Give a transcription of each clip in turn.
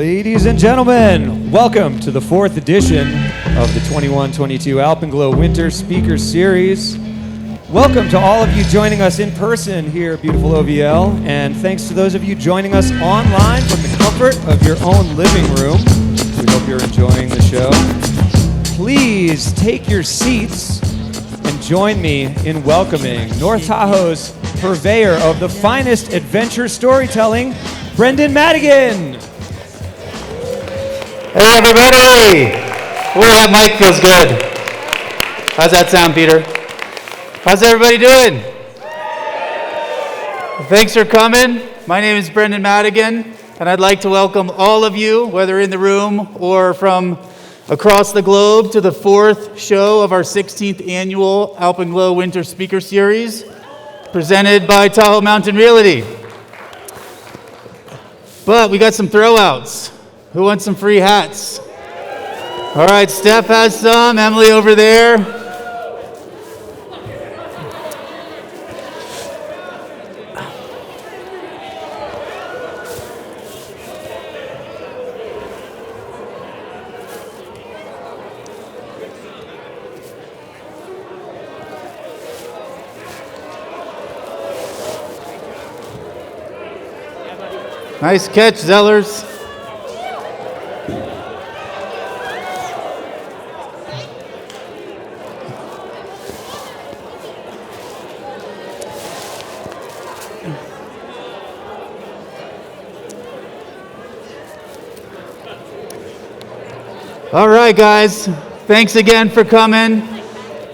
Ladies and gentlemen, welcome to the fourth edition of the 21-22 Alpenglow Winter Speaker Series. Welcome to all of you joining us in person here at beautiful OVL, and thanks to those of you joining us online from the comfort of your own living room. We hope you're enjoying the show. Please take your seats and join me in welcoming North Tahoe's purveyor of the finest adventure storytelling, Brendan Madigan. Hey everybody! Ooh, that mic feels good. How's that sound, Peter? How's everybody doing? Thanks for coming. My name is Brendan Madigan, and I'd like to welcome all of you, whether in the room or from across the globe, to the fourth show of our 16th annual Alpenglow Winter Speaker Series, presented by Tahoe Mountain Realty. But we got some throwouts. Who wants some free hats? All right, Steph has some. Emily over there. Nice catch, Zellers. All right, guys. Thanks again for coming.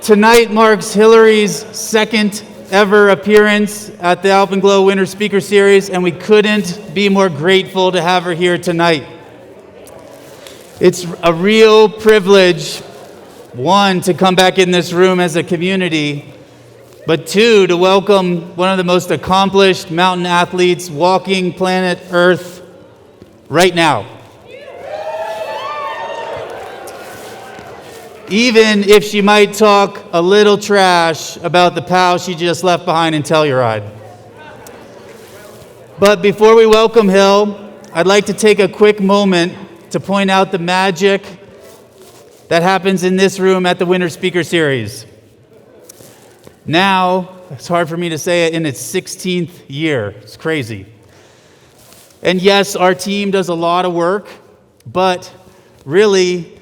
Tonight marks Hilaree's second ever appearance at the Alpenglow Winter Speaker Series, and we couldn't be more grateful to have her here tonight. It's a real privilege, one, to come back in this room as a community, but two, to welcome one of the most accomplished mountain athletes walking planet Earth right now. Even if she might talk a little trash about the pal she just left behind in Telluride. But before we welcome Hill, I'd like to take a quick moment to point out the magic that happens in this room at the Winter Speaker Series. Now, it's hard for me to say it, in its 16th year. It's crazy. And yes, our team does a lot of work, but really,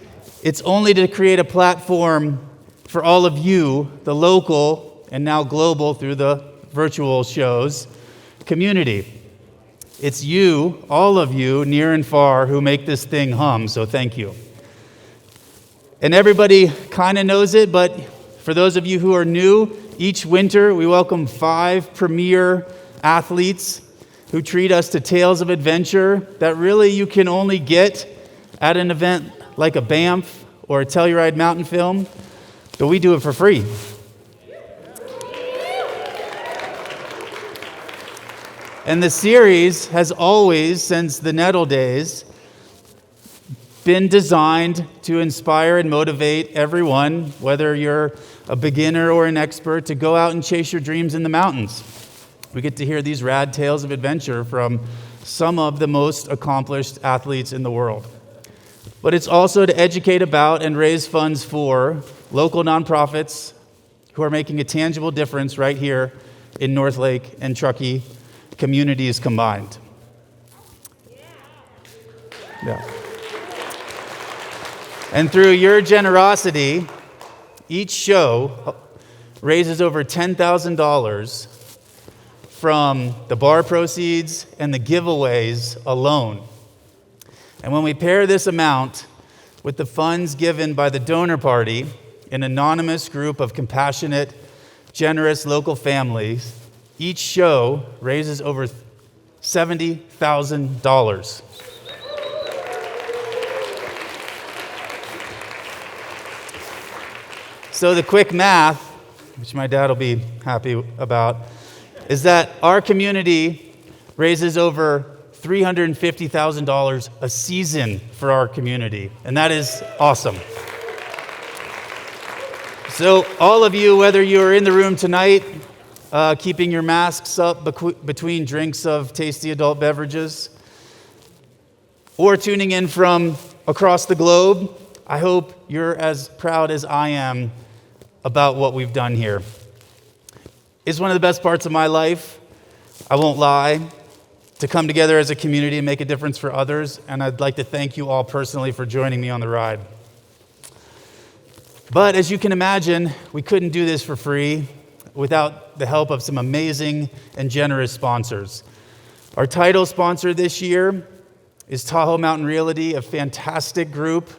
it's only to create a platform for all of you, the local and now global through the virtual shows, community. It's you, all of you, near and far, who make this thing hum, so thank you. And everybody kind of knows it, but for those of you who are new, each winter we welcome 5 premier athletes who treat us to tales of adventure that really you can only get at an event like a Banff or a Telluride mountain film, but we do it for free. And the series has always, since the Nettle days, been designed to inspire and motivate everyone, whether you're a beginner or an expert, to go out and chase your dreams in the mountains. We get to hear these rad tales of adventure from some of the most accomplished athletes in the world. But it's also to educate about and raise funds for local nonprofits who are making a tangible difference right here in North Lake and Truckee communities combined. Yeah. And through your generosity, each show raises over $10,000 from the bar proceeds and the giveaways alone. And when we pair this amount with the funds given by the donor party, an anonymous group of compassionate, generous local families, each show raises over $70,000. So the quick math, which my dad will be happy about, is that our community raises over $350,000 a season for our community, and that is awesome. So all of you, whether you're in the room tonight, keeping your masks up between drinks of tasty adult beverages, or tuning in from across the globe, I hope you're as proud as I am about what we've done here. It's one of the best parts of my life, I won't lie, to come together as a community and make a difference for others, and I'd like to thank you all personally for joining me on the ride. But as you can imagine, we couldn't do this for free without the help of some amazing and generous sponsors. Our title sponsor this year is Tahoe Mountain Realty, a fantastic group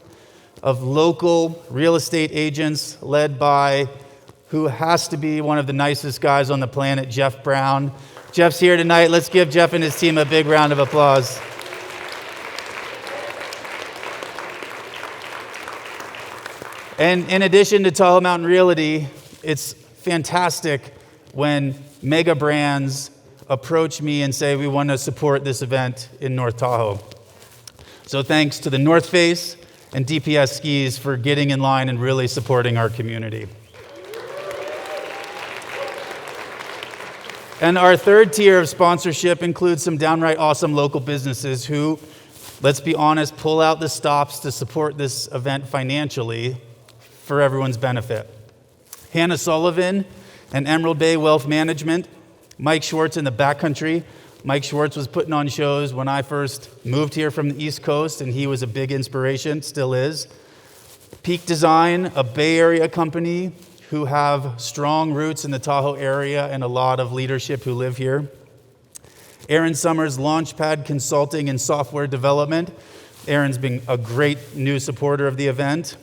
of local real estate agents led by who has to be one of the nicest guys on the planet, Jeff Brown. Jeff's here tonight. Let's give Jeff and his team a big round of applause. And in addition to Tahoe Mountain Realty, it's fantastic when mega brands approach me and say, we want to support this event in North Tahoe. So thanks to the North Face and DPS Skis for getting in line and really supporting our community. And our third tier of sponsorship includes some downright awesome local businesses who, let's be honest, pull out the stops to support this event financially for everyone's benefit. Hannah Sullivan and Emerald Bay Wealth Management, Mike Schwartz in the backcountry. Mike Schwartz was putting on shows when I first moved here from the East Coast, and he was a big inspiration, still is. Peak Design, a Bay Area company who have strong roots in the Tahoe area and a lot of leadership who live here. Aaron Summers, Launchpad Consulting and Software Development. Aaron's been a great new supporter of the event.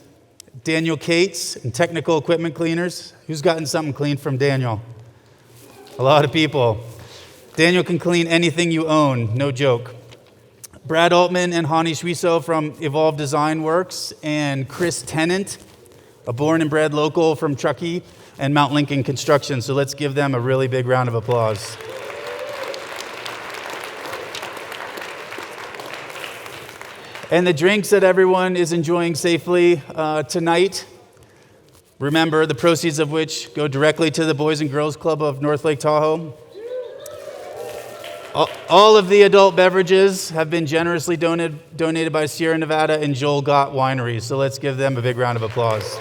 Daniel Cates and Technical Equipment Cleaners. Who's gotten something cleaned from Daniel? A lot of people. Daniel can clean anything you own, no joke. Brad Altman and Hani Shwiso from Evolve Design Works, and Chris Tennant, a born and bred local from Truckee and Mount Lincoln Construction. So let's give them a really big round of applause. And the drinks that everyone is enjoying safely tonight, remember, the proceeds of which go directly to the Boys and Girls Club of North Lake Tahoe. All of the adult beverages have been generously donated by Sierra Nevada and Joel Gott Winery. So let's give them a big round of applause.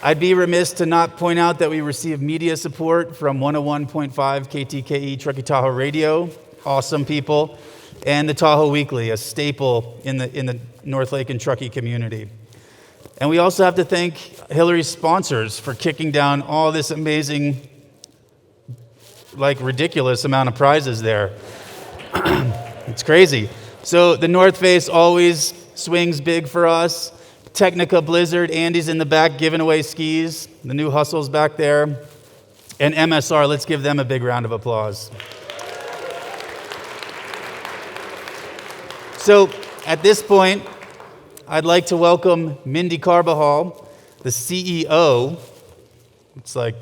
I'd be remiss to not point out that we receive media support from 101.5 KTKE Truckee Tahoe Radio, awesome people, and the Tahoe Weekly, a staple in the North Lake and Truckee community. And we also have to thank Hilaree's sponsors for kicking down all this amazing, ridiculous amount of prizes there. It's crazy. So the North Face always swings big for us. Technica Blizzard, Andy's in the back giving away skis. The new Hustle's back there. And MSR, let's give them a big round of applause. So at this point, I'd like to welcome Mindy Carbajal, the CEO. It's like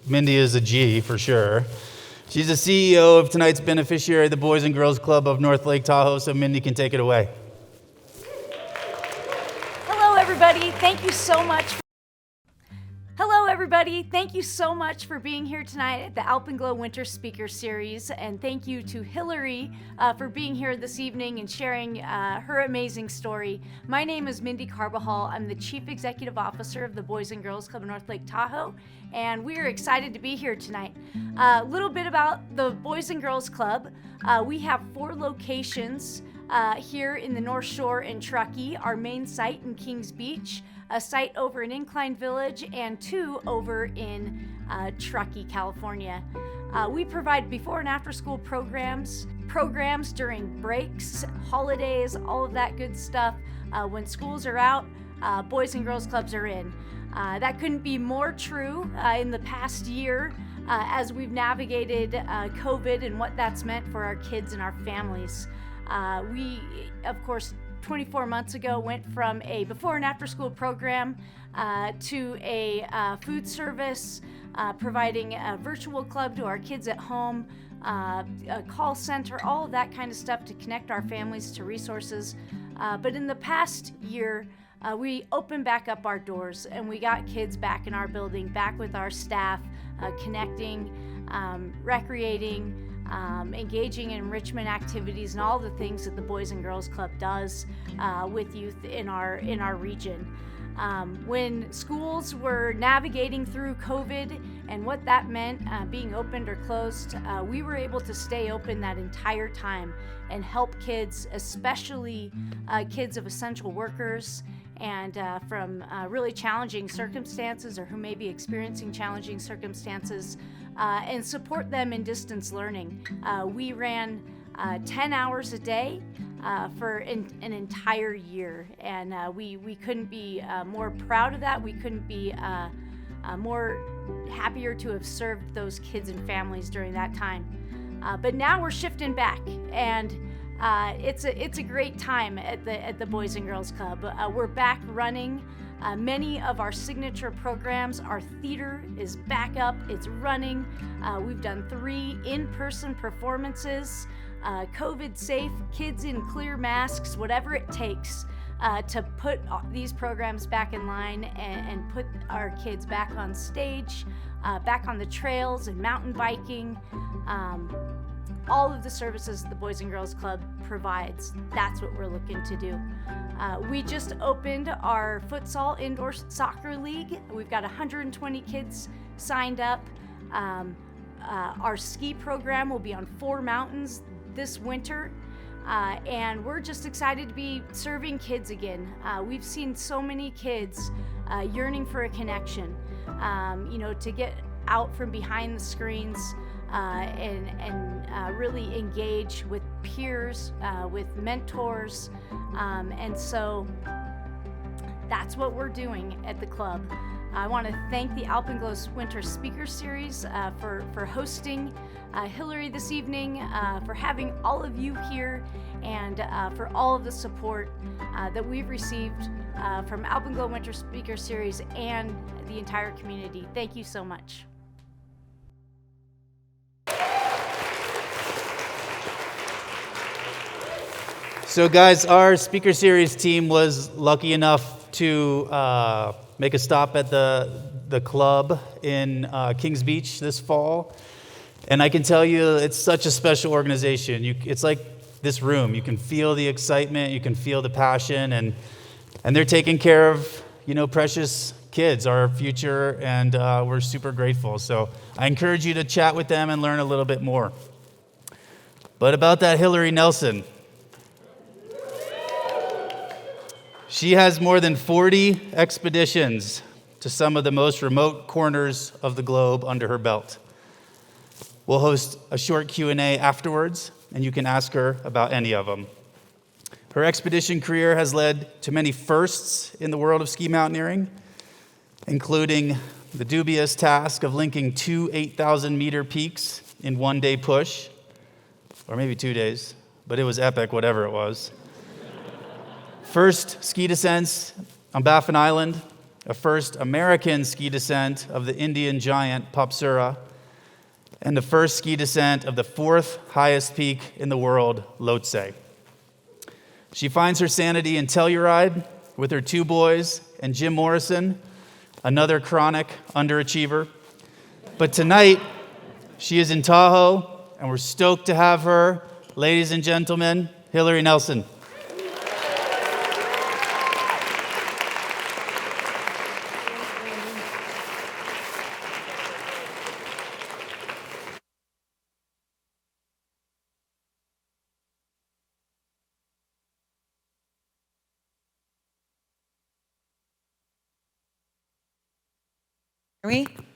Mindy is a G for sure. She's the CEO of tonight's beneficiary, the Boys and Girls Club of North Lake Tahoe, so Mindy can take it away. Hello, everybody. Thank you so much. Hello, everybody. Thank you so much for being here tonight at the Alpenglow Winter Speaker Series, and thank you to Hilaree for being here this evening and sharing her amazing story. My name is Mindy Carbajal. I'm the Chief Executive Officer of the Boys and Girls Club of North Lake Tahoe, and we are excited to be here tonight. A little bit about the Boys and Girls Club. We have 4 locations here in the North Shore in Truckee, our main site in Kings Beach, a site over in Incline Village, and 2 over in Truckee, California. We provide before and after school programs during breaks, holidays, all of that good stuff. When schools are out, Boys and Girls Clubs are in. That couldn't be more true in the past year as we've navigated COVID and what that's meant for our kids and our families. We, of course, 24 months ago went from a before and after school program to a food service, providing a virtual club to our kids at home, a call center, all of that kind of stuff to connect our families to resources. But in the past year, we opened back up our doors and we got kids back in our building, back with our staff, connecting, recreating, engaging in enrichment activities and all the things that the Boys and Girls Club does with youth in our region. When schools were navigating through COVID and what that meant, being opened or closed, we were able to stay open that entire time and help kids, especially kids of essential workers and from really challenging circumstances or who may be experiencing challenging circumstances, and support them in distance learning. We ran 10 hours a day for an entire year, and we couldn't be more proud of that. We couldn't be more happier to have served those kids and families during that time. But now we're shifting back, and it's a great time at the Boys and Girls Club. We're back running many of our signature programs. Our theater is back up, it's running. We've done 3 in-person performances, COVID safe, kids in clear masks, whatever it takes to put these programs back in line and put our kids back on stage, back on the trails and mountain biking. All of the services the Boys and Girls Club provides, that's what we're looking to do. We just opened our futsal indoor soccer league. We've got 120 kids signed up. Our ski program will be on 4 mountains this winter. And we're just excited to be serving kids again. We've seen so many kids yearning for a connection, to get out from behind the screens and really engage with peers, with mentors. And so that's what we're doing at the club. I want to thank the Alpenglow Winter Speaker Series for hosting Hilaree this evening, for having all of you here, and for all of the support that we've received from Alpenglow Winter Speaker Series and the entire community. Thank you so much. So guys, our speaker series team was lucky enough to make a stop at the club in Kings Beach this fall. And I can tell you, it's such a special organization. It's like this room. You can feel the excitement, you can feel the passion, and they're taking care of, precious kids, our future, and we're super grateful. So I encourage you to chat with them and learn a little bit more. But about that Hilaree Nelson, she has more than 40 expeditions to some of the most remote corners of the globe under her belt. We'll host a short Q&A afterwards, and you can ask her about any of them. Her expedition career has led to many firsts in the world of ski mountaineering, including the dubious task of linking 2 8,000-meter peaks in one day push, or maybe 2 days, but it was epic, whatever it was. First ski descents on Baffin Island, a first American ski descent of the Indian giant Popsura, and the first ski descent of the 4th highest peak in the world, Lhotse. She finds her sanity in Telluride with her 2 boys and Jim Morrison, another chronic underachiever. But tonight, she is in Tahoe, and we're stoked to have her. Ladies and gentlemen, Hilaree Nelson.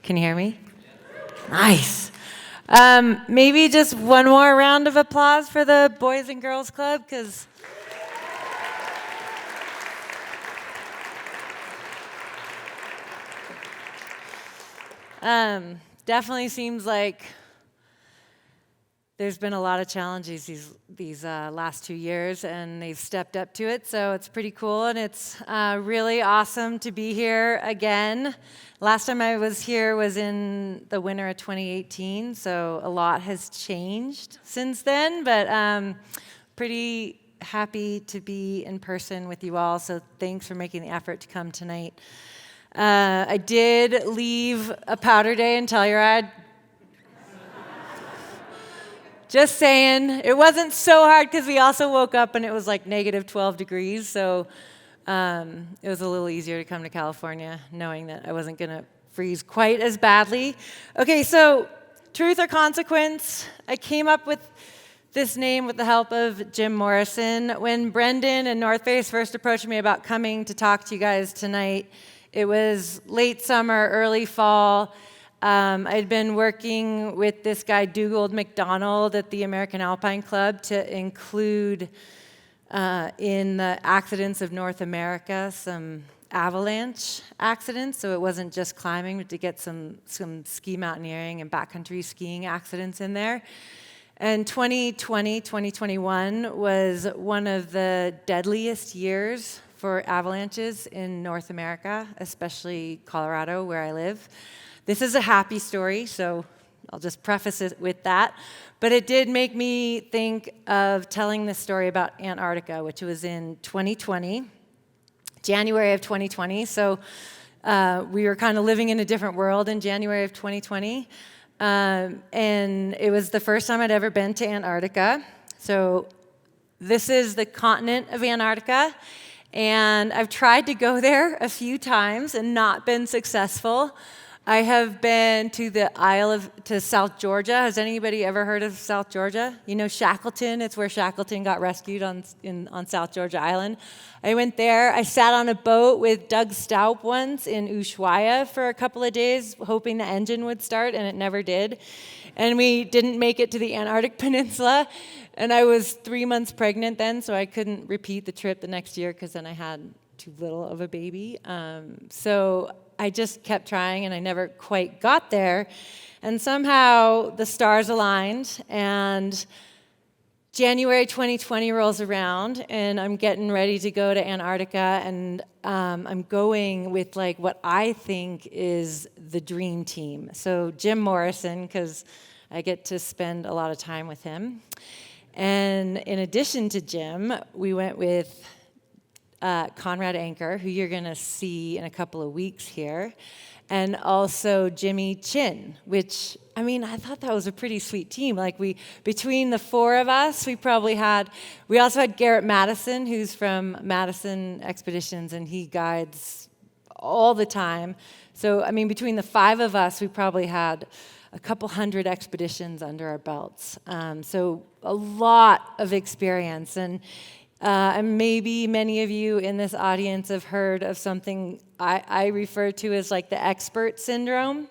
Can you hear me? Nice. Maybe just one more round of applause for the Boys and Girls Club, because definitely seems like there's been a lot of challenges these last 2 years, and they've stepped up to it, so it's pretty cool, and it's really awesome to be here again. Last time I was here was in the winter of 2018, so a lot has changed since then, but pretty happy to be in person with you all, so thanks for making the effort to come tonight. I did leave a powder day in Telluride. just saying. It wasn't so hard because we also woke up and it was like negative 12 degrees. So it was a little easier to come to California knowing that I wasn't going to freeze quite as badly. Okay, so truth or consequence? I came up with this name with the help of Jim Morrison. When Brendan and North Face first approached me about coming to talk to you guys tonight, it was late summer, early fall. I'd been working with this guy, Dugald McDonald, at the American Alpine Club to include in the accidents of North America some avalanche accidents. So it wasn't just climbing, but to get some ski mountaineering and backcountry skiing accidents in there. And 2020, 2021 was one of the deadliest years for avalanches in North America, especially Colorado, where I live. This is a happy story, so I'll just preface it with that. But it did make me think of telling this story about Antarctica, which was in 2020, January of 2020. So we were kind of living in a different world in January of 2020. And it was the first time I'd ever been to Antarctica. So this is the continent of Antarctica. And I've tried to go there a few times and not been successful. I have been to to South Georgia. Has anybody ever heard of South Georgia? You know Shackleton? It's where Shackleton got rescued on South Georgia Island. I went there. I sat on a boat with Doug Staup once in Ushuaia for a couple of days, hoping the engine would start, and it never did. And we didn't make it to the Antarctic Peninsula. And I was 3 months pregnant then, so I couldn't repeat the trip the next year because then I had too little of a baby. So I just kept trying, and I never quite got there. And somehow the stars aligned, and January 2020 rolls around, and I'm getting ready to go to Antarctica, and I'm going with like what I think is the dream team. So Jim Morrison, because I get to spend a lot of time with him. And in addition to Jim, we went with Conrad Anker, who you're going to see in a couple of weeks here, and also Jimmy Chin, which, I mean, I thought that was a pretty sweet team. Like between the four of us, we also had Garrett Madison, who's from Madison Expeditions, and he guides all the time. So, I mean, between the five of us, we probably had a couple hundred expeditions under our belts. So a lot of experience. And maybe many of you in this audience have heard of something I refer to as like the expert syndrome,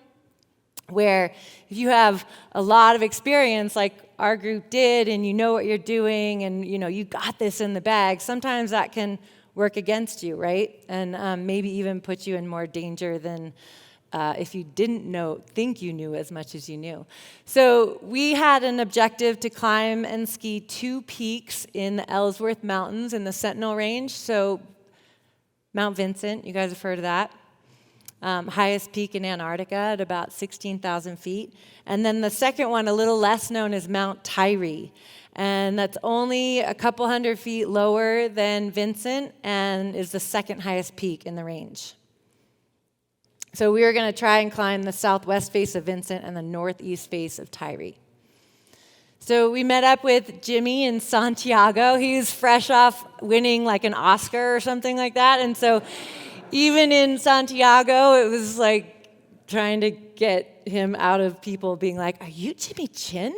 where if you have a lot of experience like our group did, and you know what you're doing, and you got this in the bag, sometimes that can work against you, right? And maybe even put you in more danger than if you didn't think you knew as much as you knew. So we had an objective to climb and ski 2 peaks in the Ellsworth Mountains in the Sentinel Range. So Mount Vinson, you guys have heard of that. Highest peak in Antarctica at about 16,000 feet. And then the second one, a little less known, is Mount Tyree. And that's only a couple hundred feet lower than Vinson and is the second highest peak in the range. So we were going to try and climb the southwest face of Vinson and the northeast face of Tyree. So we met up with Jimmy in Santiago. He was fresh off winning like an Oscar or something like that. And so even in Santiago, it was like trying to get him out of people being like, "Are you Jimmy Chin?"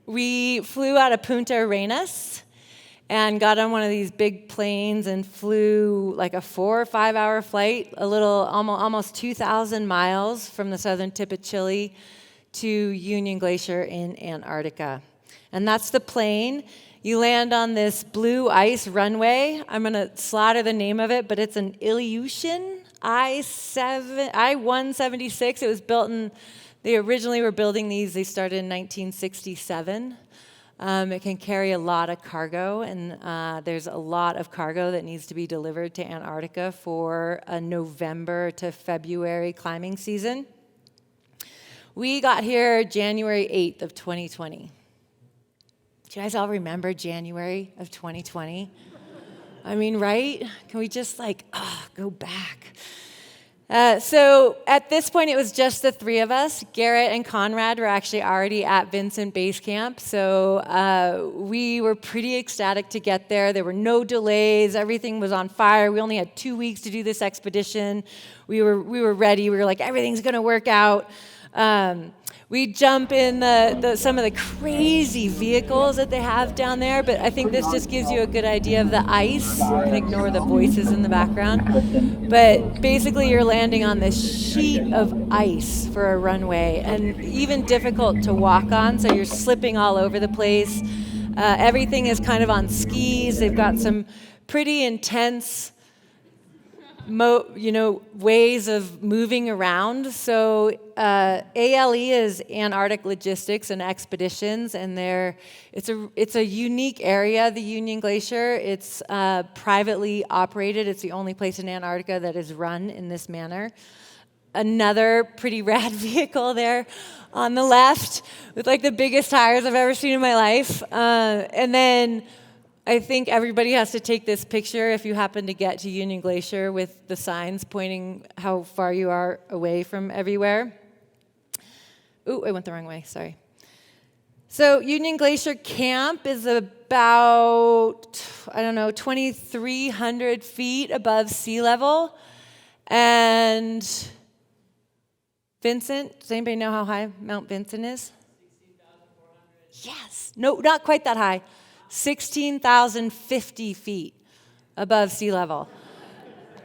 We flew out of Punta Arenas and got on one of these big planes and flew like a 4 or 5 hour flight, almost 2,000 miles from the southern tip of Chile to Union Glacier in Antarctica. And that's the plane. You land on this blue ice runway. I'm going to slaughter the name of it, but it's an Ilyushin I-176. It was built they originally were building these, they started in 1967. It can carry a lot of cargo, and there's a lot of cargo that needs to be delivered to Antarctica for a November to February climbing season. We got here January 8th of 2020. Do you guys all remember January of 2020? I mean, right? Can we just go back? So at this point, it was just the three of us. Garrett and Conrad were actually already at Vinson Base Camp, so we were pretty ecstatic to get there. There were no delays. Everything was on fire. We only had 2 weeks to do this expedition. We were ready. We were like, everything's going to work out. We jump in some of the crazy vehicles that they have down there, but I think this just gives you a good idea of the ice. You can ignore the voices in the background. But basically, you're landing on this sheet of ice for a runway, and even difficult to walk on, so you're slipping all over the place. Everything is kind of on skis. They've got some pretty intense ways of moving around. So ALE is Antarctic Logistics and Expeditions, and it's a unique area, the Union Glacier. It's privately operated. It's the only place in Antarctica that is run in this manner. Another pretty rad vehicle there on the left with like the biggest tires I've ever seen in my life. And then I think everybody has to take this picture if you happen to get to Union Glacier with the signs pointing how far you are away from everywhere. Ooh, I went the wrong way, sorry. So Union Glacier Camp is about, 2,300 feet above sea level. And Vincent, does anybody know how high Mount Vinson is? 16,400. Yes, no, not quite that high. 16,050 feet above sea level.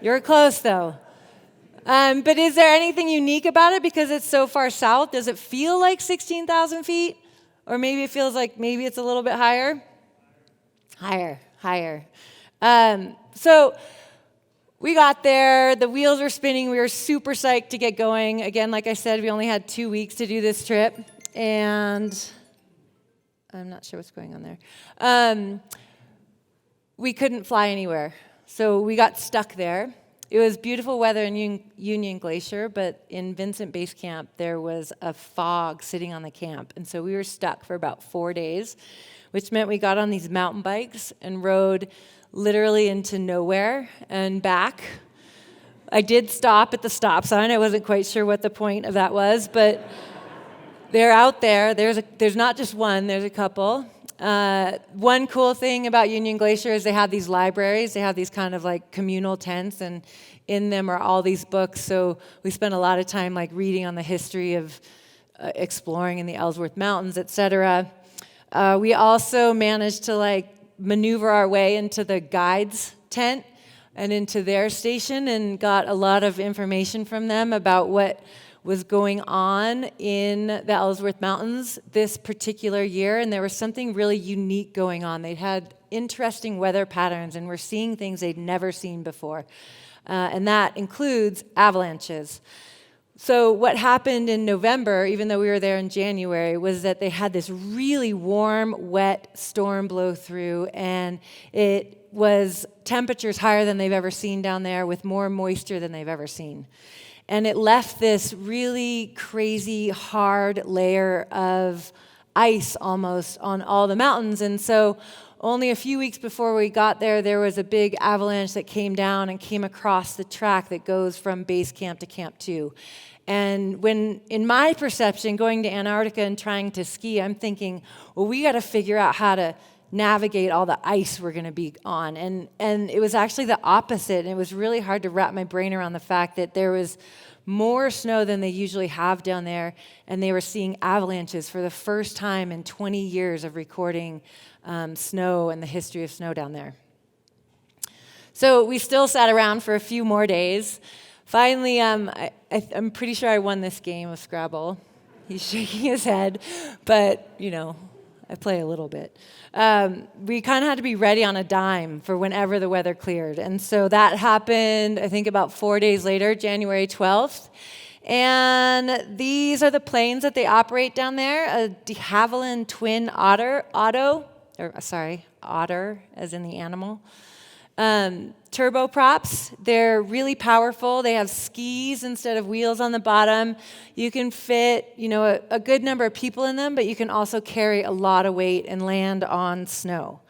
You're close, though. But is there anything unique about it because it's so far south? Does it feel like 16,000 feet? Or maybe it feels like maybe it's a little bit higher? Higher. So we got there. The wheels were spinning. We were super psyched to get going. Again, like I said, we only had 2 weeks to do this trip. And I'm not sure what's going on there. We couldn't fly anywhere, so we got stuck there. It was beautiful weather in Union Glacier, but in Vincent Base Camp, there was a fog sitting on the camp, and so we were stuck for about 4 days, which meant we got on these mountain bikes and rode literally into nowhere and back. I did stop at the stop sign. I wasn't quite sure what the point of that was, but they're out there. There's not just one, there's a couple. One cool thing about Union Glacier is they have these libraries. They have these kind of like communal tents, and in them are all these books. So we spent a lot of time like reading on the history of exploring in the Ellsworth Mountains, etc. We also managed to like maneuver our way into the guides' tent and into their station and got a lot of information from them about what was going on in the Ellsworth Mountains this particular year, and there was something really unique going on. They'd had interesting weather patterns and were seeing things they'd never seen before, and that includes avalanches. So what happened in November, even though we were there in January, was that they had this really warm, wet storm blow through, and it was temperatures higher than they've ever seen down there with more moisture than they've ever seen. And it left this really crazy, hard layer of ice almost on all the mountains. And so only a few weeks before we got there, there was a big avalanche that came down and came across the track that goes from base camp to Camp 2. And when, in my perception, going to Antarctica and trying to ski, I'm thinking, well, we got to figure out how to navigate all the ice we're going to be on. And it was actually the opposite. And it was really hard to wrap my brain around the fact that there was more snow than they usually have down there, and they were seeing avalanches for the first time in 20 years of recording snow and the history of snow down there. So we still sat around for a few more days. Finally, I'm pretty sure I won this game of Scrabble. He's shaking his head, but, I play a little bit. We kind of had to be ready on a dime for whenever the weather cleared. And so that happened, I think, about 4 days later, January 12th. And these are the planes that they operate down there, a de Havilland twin otter as in the animal. Turboprops, they're really powerful. They have skis instead of wheels on the bottom. You can fit, a good number of people in them, but you can also carry a lot of weight and land on snow.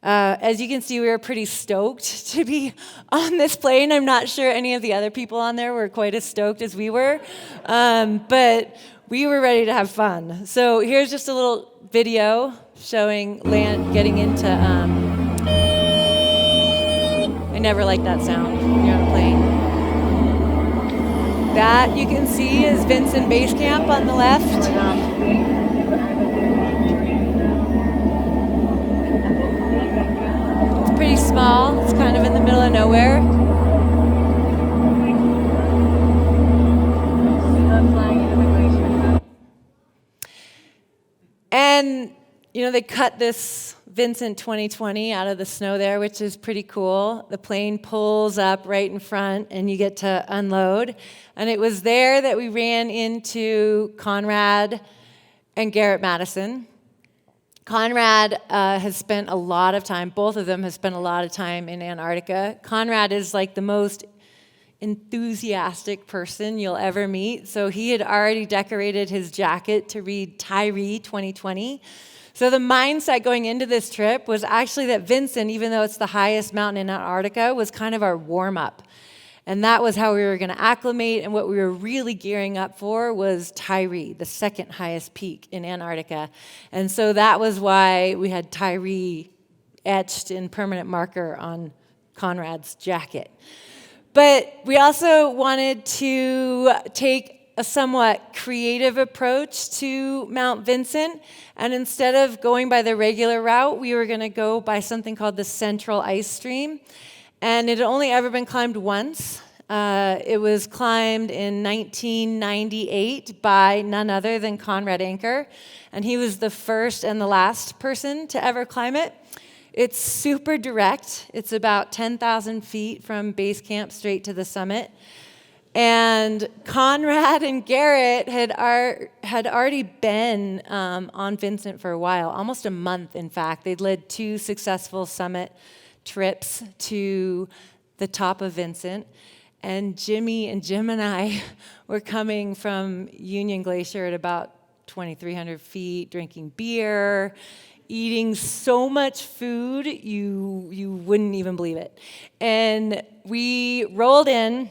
As you can see, we were pretty stoked to be on this plane. I'm not sure any of the other people on there were quite as stoked as we were, but we were ready to have fun. So here's just a little video showing getting into, I never liked that sound when you're on a plane. That you can see is Vinson Base Camp on the left. Pretty small. It's kind of in the middle of nowhere. And, they cut this Vinson 2020 out of the snow there, which is pretty cool. The plane pulls up right in front, and you get to unload. And it was there that we ran into Conrad and Garrett Madison. Conrad has spent a lot of time, both of them have spent a lot of time in Antarctica. Conrad is like the most enthusiastic person you'll ever meet. So he had already decorated his jacket to read Tyree 2020. So the mindset going into this trip was actually that Vinson, even though it's the highest mountain in Antarctica, was kind of our warm-up. And that was how we were going to acclimate, and what we were really gearing up for was Tyree, the second highest peak in Antarctica. And so that was why we had Tyree etched in permanent marker on Conrad's jacket. But we also wanted to take a somewhat creative approach to Mount Vinson, and instead of going by the regular route, we were going to go by something called the Central Ice Stream. And it had only ever been climbed once. It was climbed in 1998 by none other than Conrad Anker, and he was the first and the last person to ever climb it. It's super direct. It's about 10,000 feet from base camp straight to the summit. And Conrad and Garrett had already been on Vinson for a while, almost a month, in fact. They'd led 2 successful summit trips to the top of Vinson. And Jim and I were coming from Union Glacier at about 2,300 feet, drinking beer, eating so much food, you wouldn't even believe it. And we rolled in,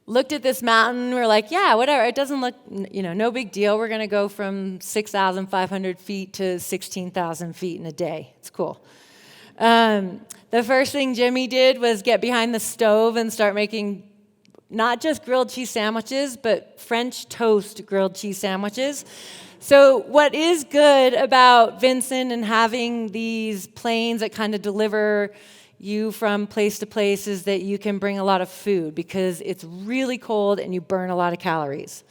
looked at this mountain, we're like, yeah, whatever, it doesn't look, no big deal. We're gonna go from 6,500 feet to 16,000 feet in a day. It's cool. The first thing Jimmy did was get behind the stove and start making not just grilled cheese sandwiches, but French toast grilled cheese sandwiches. So what is good about Vinson and having these planes that kind of deliver you from place to place is that you can bring a lot of food because it's really cold and you burn a lot of calories.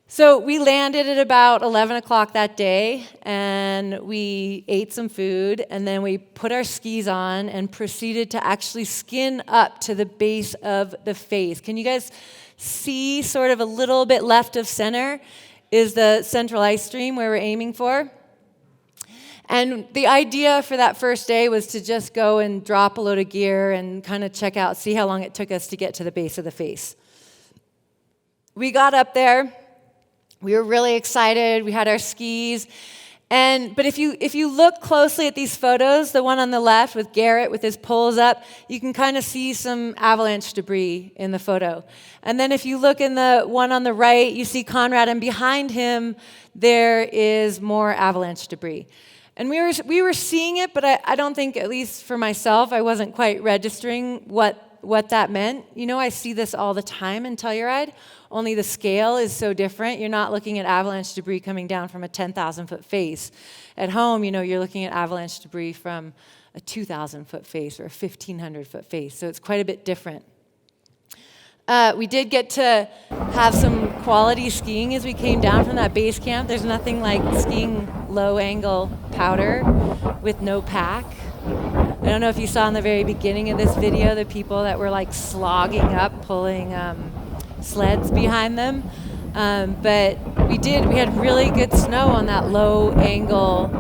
So we landed at about 11 o'clock that day, and we ate some food, and then we put our skis on and proceeded to actually skin up to the base of the face. Can you guys see sort of a little bit left of center is the Central Ice Stream where we're aiming for? And the idea for that first day was to just go and drop a load of gear and kind of check out, see how long it took us to get to the base of the face. We got up there. We were really excited. We had our skis. But if you look closely at these photos, the one on the left with Garrett with his poles up, you can kind of see some avalanche debris in the photo. And then if you look in the one on the right, you see Conrad, and behind him there is more avalanche debris. And we were seeing it, but I don't think, at least for myself, I wasn't quite registering what that meant. I see this all the time in Telluride, only the scale is so different. You're not looking at avalanche debris coming down from a 10,000-foot face. At home, you're looking at avalanche debris from a 2,000-foot face or a 1,500-foot face, so it's quite a bit different. We did get to have some quality skiing as we came down from that base camp. There's nothing like skiing low-angle powder with no pack. I don't know if you saw in the very beginning of this video the people that were like slogging up, pulling sleds behind them. But we had really good snow on that low-angle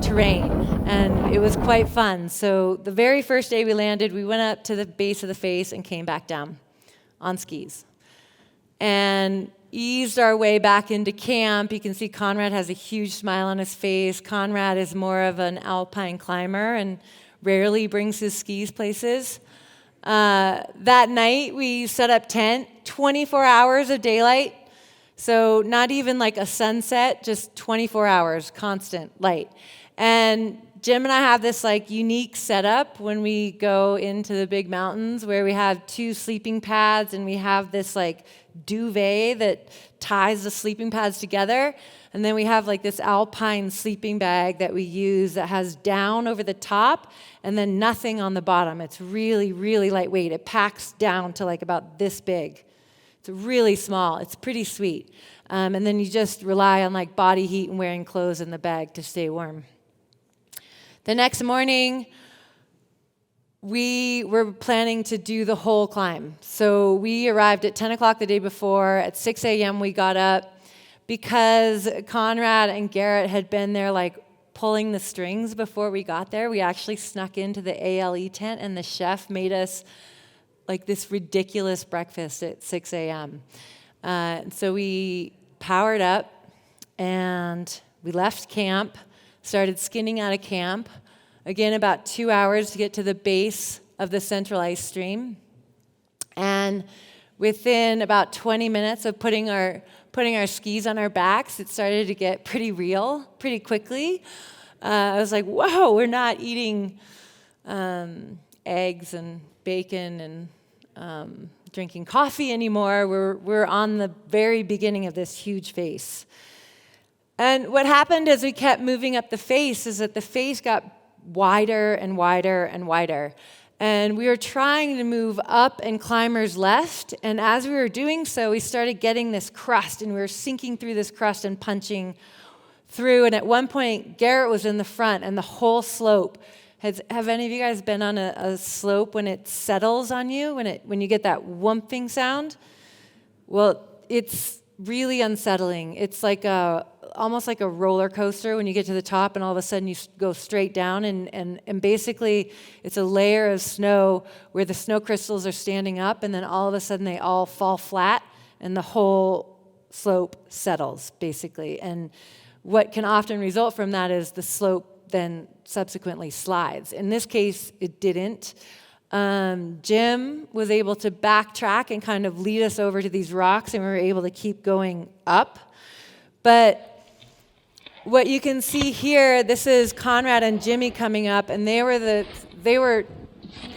terrain, and it was quite fun. So the very first day we landed, we went up to the base of the face and came back down on skis. And eased our way back into camp. You can see Conrad has a huge smile on his face. Conrad is more of an alpine climber and rarely brings his skis places. That night, we set up tent, 24 hours of daylight. So not even like a sunset, just 24 hours, constant light. And Jim and I have this like unique setup when we go into the big mountains where we have 2 sleeping pads and we have this like duvet that ties the sleeping pads together. And then we have like this alpine sleeping bag that we use that has down over the top and then nothing on the bottom. It's really, really lightweight. It packs down to like about this big. It's really small. It's pretty sweet. And then you just rely on like body heat and wearing clothes in the bag to stay warm. The next morning, we were planning to do the whole climb. So we arrived at 10 o'clock the day before. At 6 a.m. we got up because Conrad and Garrett had been there like pulling the strings before we got there. We actually snuck into the ALE tent and the chef made us like this ridiculous breakfast at 6 a.m. So we powered up and we left camp, started skinning out of camp. Again, about 2 hours to get to the base of the central ice stream. And within about 20 minutes of putting our skis on our backs, it started to get pretty real pretty quickly. I was like, whoa, we're not eating eggs and bacon and drinking coffee anymore. We're on the very beginning of this huge face. And what happened as we kept moving up the face is that the face got wider and wider and wider. And we were trying to move up and climbers left. And as we were doing so, we started getting this crust, and we were sinking through this crust and punching through. And at one point, Garrett was in the front, and the whole slope. Have any of you guys been on a slope when it settles on you, when you get that whumping sound? Well, it's really unsettling. It's like almost like a roller coaster when you get to the top and all of a sudden you go straight down and basically it's a layer of snow where the snow crystals are standing up and then all of a sudden they all fall flat and the whole slope settles basically. And what can often result from that is the slope then subsequently slides. In this case, it didn't. Jim was able to backtrack and kind of lead us over to these rocks, and we were able to keep going up. But what you can see here, this is Conrad and Jimmy coming up, and they were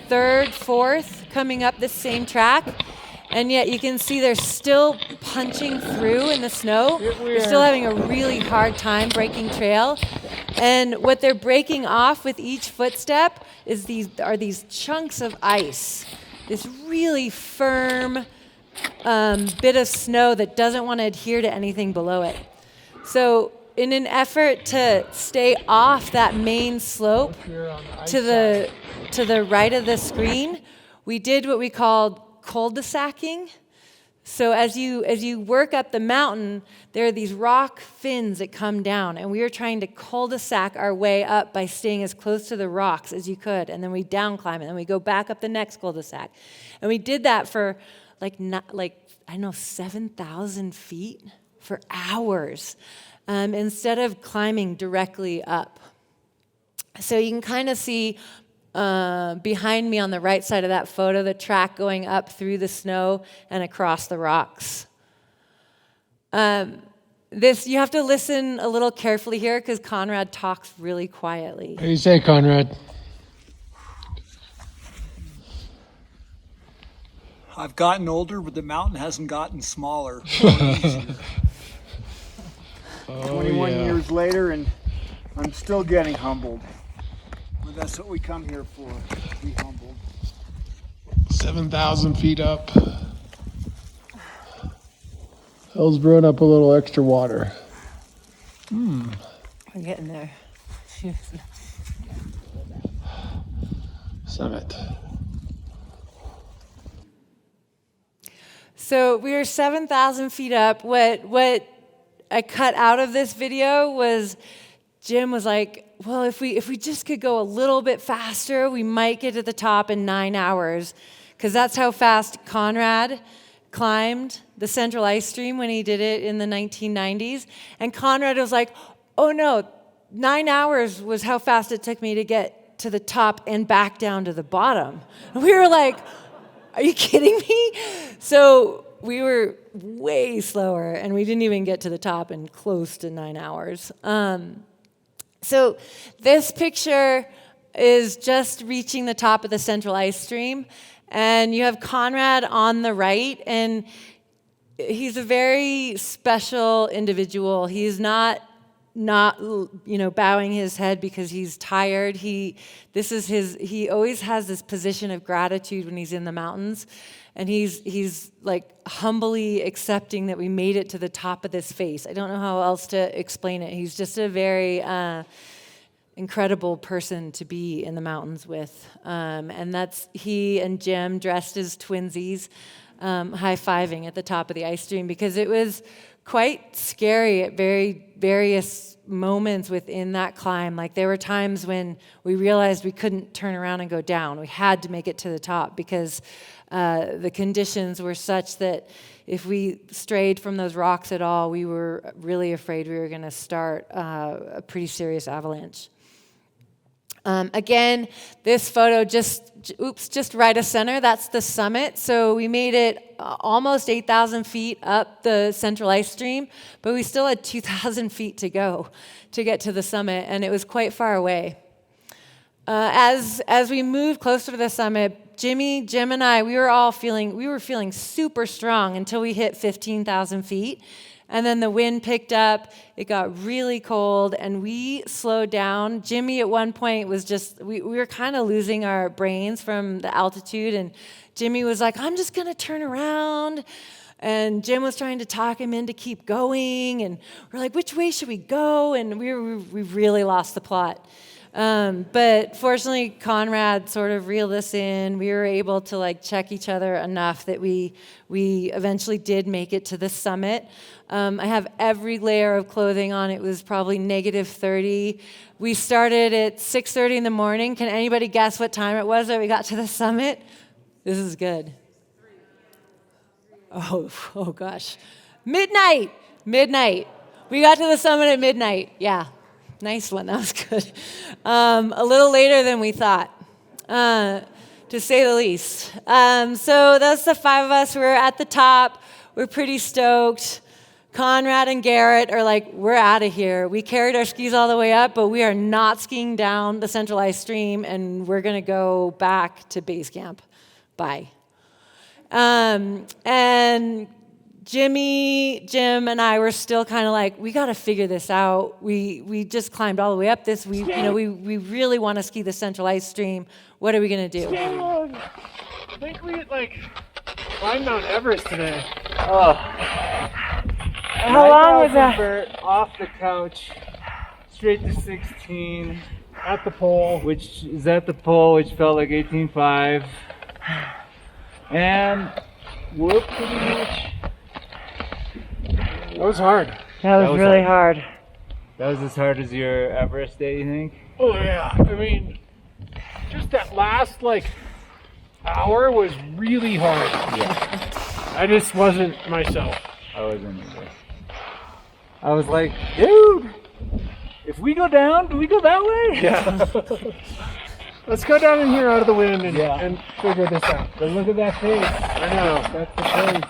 third, fourth coming up this same track, and yet you can see they're still punching through in the snow. They're still having a really hard time breaking trail. And what they're breaking off with each footstep is these chunks of ice, this really firm bit of snow that doesn't want to adhere to anything below it. So in an effort to stay off that main slope to the right of the screen, we did what we called cul-de-sacking. So as you work up the mountain, there are these rock fins that come down, and we were trying to cul-de-sac our way up by staying as close to the rocks as you could, and then we down climb it, and then we go back up the next cul-de-sac. And we did that for 7,000 feet for hours, instead of climbing directly up. So you can kind of see behind me on the right side of that photo, the track going up through the snow and across the rocks. You have to listen a little carefully here because Conrad talks really quietly. What do you say, Conrad? I've gotten older, but the mountain hasn't gotten smaller. 21 years later, and I'm still getting humbled. But that's what we come here for, to be humbled. 7,000 feet up. Hill's brewing up a little extra water. I'm getting there. Summit. So we were 7,000 feet up. What I cut out of this video was Jim was like, well, if we just could go a little bit faster, we might get to the top in 9 hours, because that's how fast Conrad climbed the Central Ice Stream when he did it in the 1990s. And Conrad was like, oh no, 9 hours was how fast it took me to get to the top and back down to the bottom. And we were like, are you kidding me? So we were way slower, and we didn't even get to the top in close to 9 hours. So this picture is just reaching the top of the Central Ice Stream, and you have Conrad on the right, and he's a very special individual. He's not bowing his head because he's tired. He always has this position of gratitude when he's in the mountains, and he's like humbly accepting that we made it to the top of this face. I don't know how else to explain it. He's just a very incredible person to be in the mountains with, and that's he and Jim dressed as twinsies, high-fiving at the top of the ice stream, because it was quite scary at various moments within that climb. Like, there were times when we realized we couldn't turn around and go down. We had to make it to the top because the conditions were such that if we strayed from those rocks at all, we were really afraid we were going to start a pretty serious avalanche. Again, this photo just right of center, that's the summit. So we made it almost 8,000 feet up the Central Ice Stream, but we still had 2,000 feet to go to get to the summit, and it was quite far away. As we moved closer to the summit, Jim and I, we were feeling super strong until we hit 15,000 feet. And then the wind picked up, it got really cold, and we slowed down. Jimmy at one point was we were kind of losing our brains from the altitude, and Jimmy was like, I'm just going to turn around. And Jim was trying to talk him in to keep going, and we're like, which way should we go? And we really lost the plot. But fortunately, Conrad sort of reeled us in. We were able to check each other enough that we eventually did make it to the summit. I have every layer of clothing on. It was probably -30. We started at 6:30 in the morning. Can anybody guess what time it was that we got to the summit? This is good. Oh gosh. Midnight. We got to the summit at midnight. Yeah. Nice one. That was good. A little later than we thought, to say the least. So that's the 5 of us. We're at the top. We're pretty stoked. Conrad and Garrett are like, we're out of here. We carried our skis all the way up, but we are not skiing down the Central Ice Stream, and we're going to go back to base camp. Bye. And Jim, and I were still kind of like, we got to figure this out. We just climbed all the way up this. We really want to ski the Central Ice Stream. What are we going to do? I think we climbed Mount Everest today. Oh. How long was that? Off the couch, straight to 16, at the pole. Which felt like 18.5. And whoop, pretty much. That was hard. That was really hard. That was as hard as your Everest day, you think? Oh yeah, I mean, just that last hour was really hard. Yeah. I just wasn't myself. I wasn't either. I was like, dude, if we go down, do we go that way? Yeah. Let's go down in here out of the wind and figure this out. But look at that face. I know. That's the face.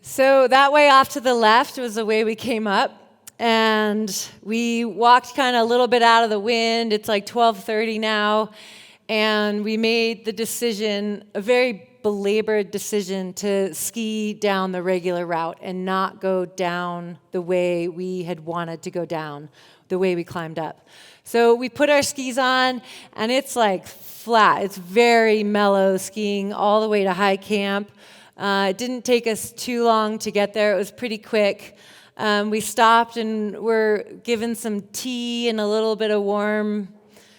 So that way off to the left was the way we came up, and we walked kind of a little bit out of the wind. It's like 12:30 now, and we made the decision, a very belabored decision, to ski down the regular route and not go down the way we had wanted to go down, the way we climbed up. So we put our skis on, and it's like flat. It's very mellow skiing all the way to high camp. It didn't take us too long to get there. It was pretty quick. We stopped and were given some tea and a little bit of warm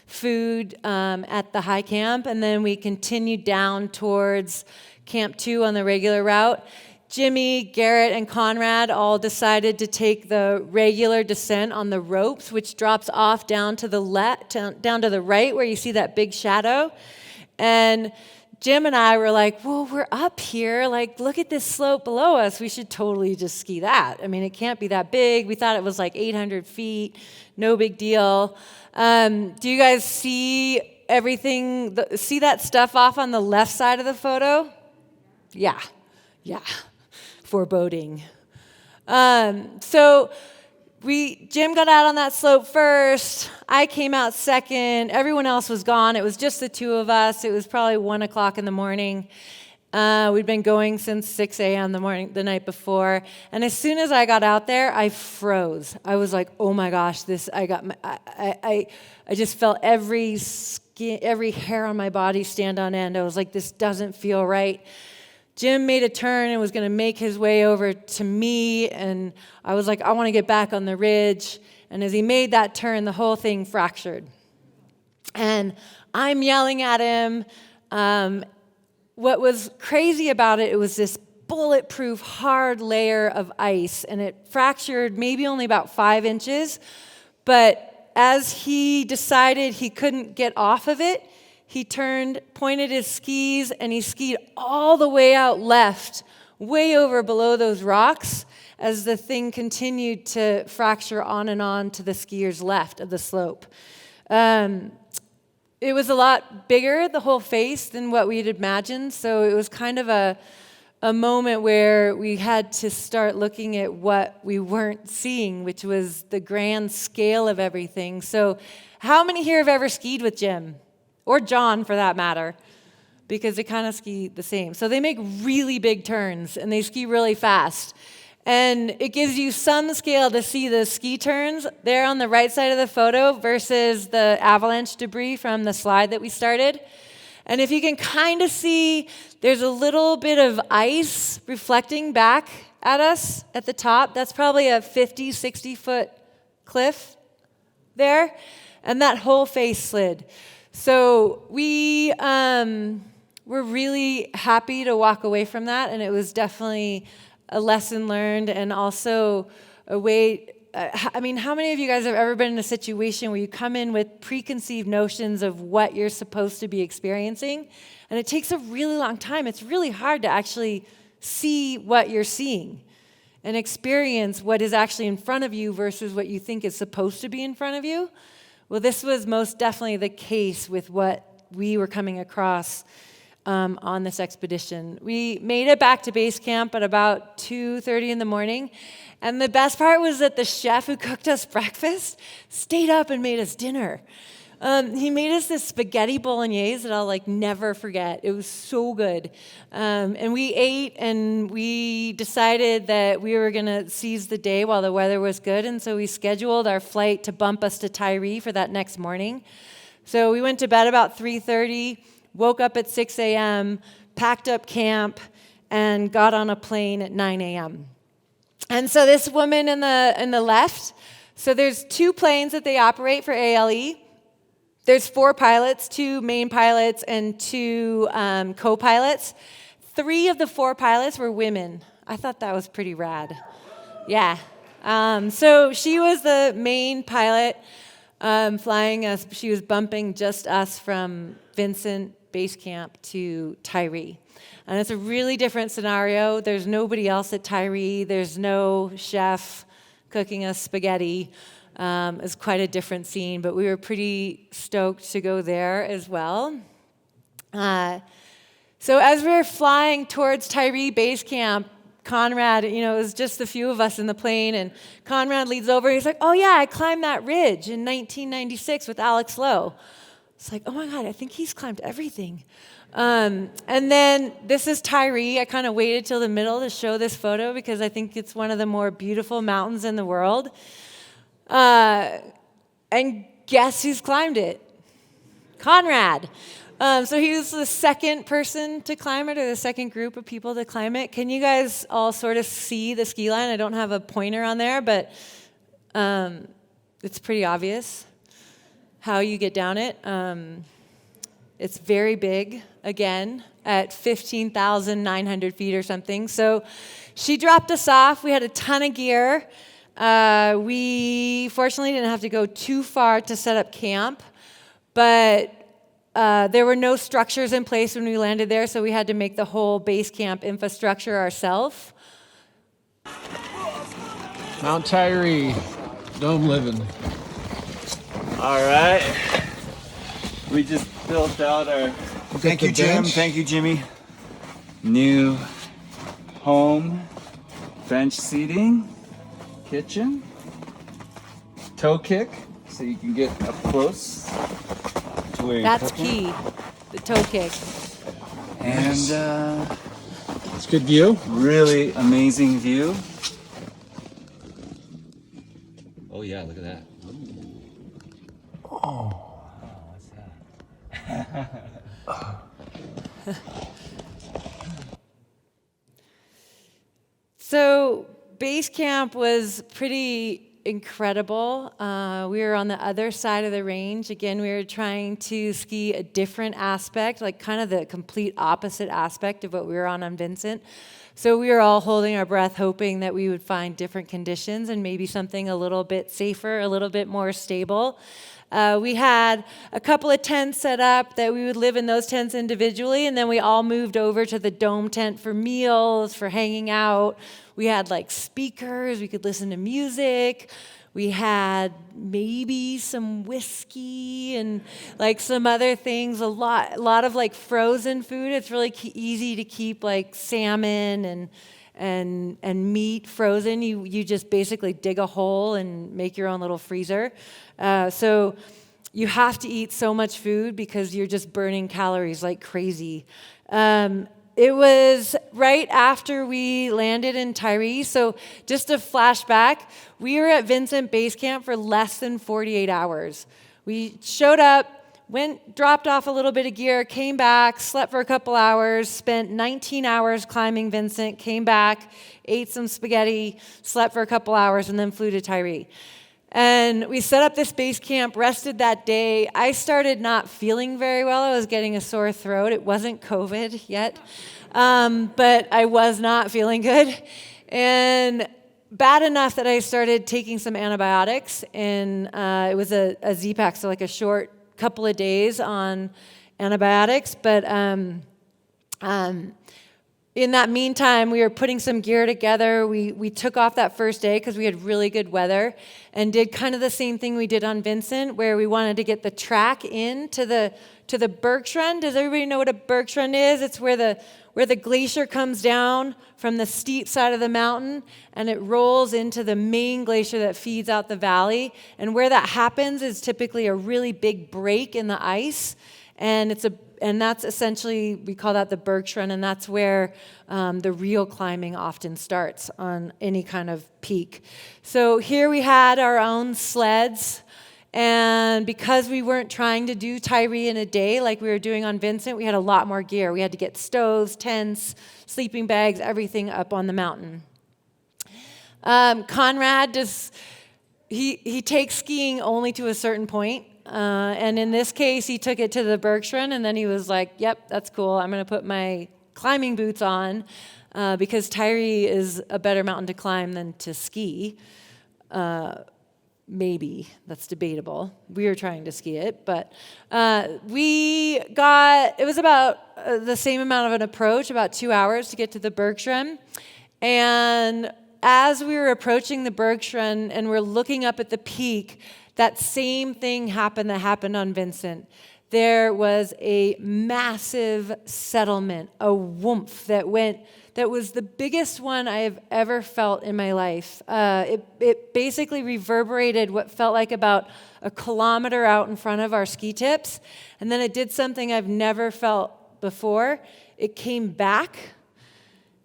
food at the high camp, and then we continued down towards Camp 2 on the regular route. Jimmy, Garrett, and Conrad all decided to take the regular descent on the ropes, which drops off down to the right where you see that big shadow. And Jim and I were like, well, we're up here. Like, look at this slope below us. We should totally just ski that. I mean, it can't be that big. We thought it was like 800 feet. No big deal. Do you guys see everything? See that stuff off on the left side of the photo? Yeah. Foreboding. So Jim got out on that slope first. I came out second. Everyone else was gone. It was just the two of us. It was probably 1 o'clock in the morning. We'd been going since 6 a.m. the night before. And as soon as I got out there, I froze. I was like, oh my gosh, I just felt every hair on my body stand on end. I was like, this doesn't feel right. Jim made a turn and was going to make his way over to me, and I was like, I want to get back on the ridge. And as he made that turn, the whole thing fractured. And I'm yelling at him. What was crazy about it, it was this bulletproof, hard layer of ice, and it fractured maybe only about 5 inches. But as he decided he couldn't get off of it, he turned, pointed his skis, and he skied all the way out left, way over below those rocks, as the thing continued to fracture on and on to the skier's left of the slope. It was a lot bigger, the whole face, than what we'd imagined, so it was kind of a moment where we had to start looking at what we weren't seeing, which was the grand scale of everything. So how many here have ever skied with Jim? Or John, for that matter, because they kind of ski the same. So they make really big turns, and they ski really fast. And it gives you some scale to see the ski turns there on the right side of the photo versus the avalanche debris from the slide that we started. And if you can kind of see, there's a little bit of ice reflecting back at us at the top. That's probably a 50, 60-foot cliff there. And that whole face slid. So we were really happy to walk away from that, and it was definitely a lesson learned and also a way. How many of you guys have ever been in a situation where you come in with preconceived notions of what you're supposed to be experiencing, and it takes a really long time? It's really hard to actually see what you're seeing and experience what is actually in front of you versus what you think is supposed to be in front of you. Well, this was most definitely the case with what we were coming across on this expedition. We made it back to base camp at about 2:30 in the morning, and the best part was that the chef who cooked us breakfast stayed up and made us dinner. He made us this spaghetti bolognese that I'll never forget. It was so good. And we ate, and we decided that we were going to seize the day while the weather was good, and so we scheduled our flight to bump us to Tyree for that next morning. So we went to bed about 3:30, woke up at 6 a.m., packed up camp, and got on a plane at 9 a.m. And so this woman in the left, so there's 2 planes that they operate for ALE. There's 4 pilots, 2 main pilots, and 2 co-pilots. 3 of the 4 pilots were women. I thought that was pretty rad. Yeah. So she was the main pilot flying us. She was bumping just us from Vinson Base Camp to Tyree. And it's a really different scenario. There's nobody else at Tyree. There's no chef cooking us spaghetti. It's quite a different scene, but we were pretty stoked to go there as well. So as we were flying towards Tyree Base Camp, Conrad, it was just a few of us in the plane, and Conrad leads over, and he's like, oh yeah, I climbed that ridge in 1996 with Alex Lowe. It's like, oh my God, I think he's climbed everything. And then this is Tyree. I kind of waited till the middle to show this photo because I think it's one of the more beautiful mountains in the world. And guess who's climbed it? Conrad. So he was the second person to climb it, or the second group of people to climb it. Can you guys all sort of see the ski line? I don't have a pointer on there, but it's pretty obvious how you get down it. It's very big, again, at 15,900 feet or something. So she dropped us off. We had a ton of gear. We fortunately didn't have to go too far to set up camp, but there were no structures in place when we landed there, so we had to make the whole base camp infrastructure ourselves. Mount Tyree, dome living. All right. We just built out our. Thank you, Jim. Thank you, Jimmy. New home, bench seating, kitchen, toe kick, so you can get up close to where you're That's cooking. key, the toe kick. And It's good view. really amazing view. Oh yeah, look at that. So base camp was pretty incredible. We were on the other side of the range. Again, we were trying to ski a different aspect, like kind of the complete opposite aspect of what we were on Vinson. So we were all holding our breath, hoping that we would find different conditions and maybe something a little bit safer, a little bit more stable. We had a couple of tents set up that we would live in those tents individually, and then we all moved over to the dome tent for meals, for hanging out. We had like speakers, we could listen to music. We had maybe some whiskey and like some other things, a lot of like frozen food. It's really easy to keep like salmon and meat frozen. You just basically dig a hole and make your own little freezer. So you have to eat so much food because you're just burning calories like crazy. It was right after we landed in Tyree. So just a flashback, we were at Vinson Base Camp for less than 48 hours. We showed up, dropped off a little bit of gear, came back, slept for a couple hours, spent 19 hours climbing Vinson, came back, ate some spaghetti, slept for a couple hours, and then flew to Tyree. And we set up this base camp, rested that day. I started not feeling very well. I was getting a sore throat. It wasn't COVID yet, but I was not feeling good. And bad enough that I started taking some antibiotics. And it was a Z-Pack, so like a short couple of days on antibiotics. But in that meantime, we were putting some gear together. We took off that first day because we had really good weather and did kind of the same thing we did on Vinson, where we wanted to get the track in to the Bergschrund. Does everybody know what a Bergschrund is? It's where the glacier comes down from the steep side of the mountain and it rolls into the main glacier that feeds out the valley. And where that happens is typically a really big break in the ice. And that's essentially, we call that the Bergschrund, and that's where the real climbing often starts on any kind of peak. So here we had our own sleds, and because we weren't trying to do Tyree in a day like we were doing on Vinson, we had a lot more gear. We had to get stoves, tents, sleeping bags, everything up on the mountain. Conrad, he takes skiing only to a certain point. And in this case, he took it to the Bergschrund, and then he was like, yep, that's cool. I'm going to put my climbing boots on because Tyree is a better mountain to climb than to ski. Maybe. That's debatable. We were trying to ski it. But it was about the same amount of an approach, about 2 hours to get to the Bergschrund. And as we were approaching the Bergschrund and we're looking up at the peak, that same thing happened that happened on Vinson. There was a massive settlement, a whoomph that was the biggest one I have ever felt in my life. It basically reverberated what felt like about a kilometer out in front of our ski tips, and then it did something I've never felt before. It came back.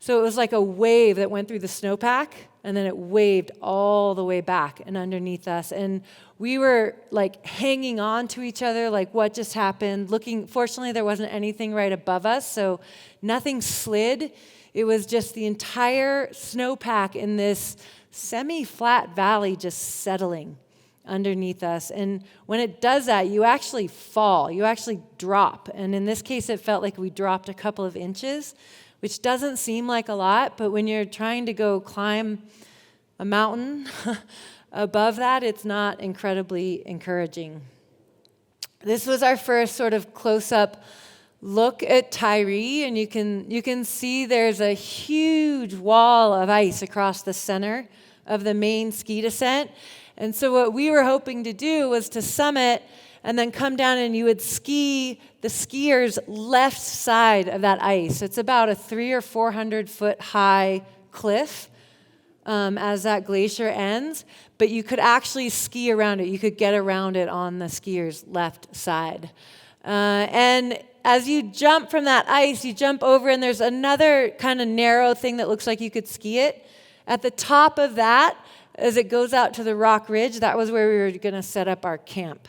So it was like a wave that went through the snowpack, and then it waved all the way back and underneath us. And we were like hanging on to each other, like what just happened, fortunately there wasn't anything right above us, so nothing slid. It was just the entire snowpack in this semi-flat valley just settling underneath us. And when it does that, you actually fall, you actually drop. And in this case, it felt like we dropped a couple of inches, which doesn't seem like a lot, but when you're trying to go climb a mountain above that, it's not incredibly encouraging. This was our first sort of close-up look at Tyree, and you can see there's a huge wall of ice across the center of the main ski descent. And so what we were hoping to do was to summit and then come down, and you would ski the skier's left side of that ice. It's about a 300 or 400 foot high cliff as that glacier ends, but you could actually ski around it. You could get around it on the skier's left side. And as you jump from that ice, you jump over, and there's another kind of narrow thing that looks like you could ski it. At the top of that, as it goes out to the rock ridge, that was where we were going to set up our camp.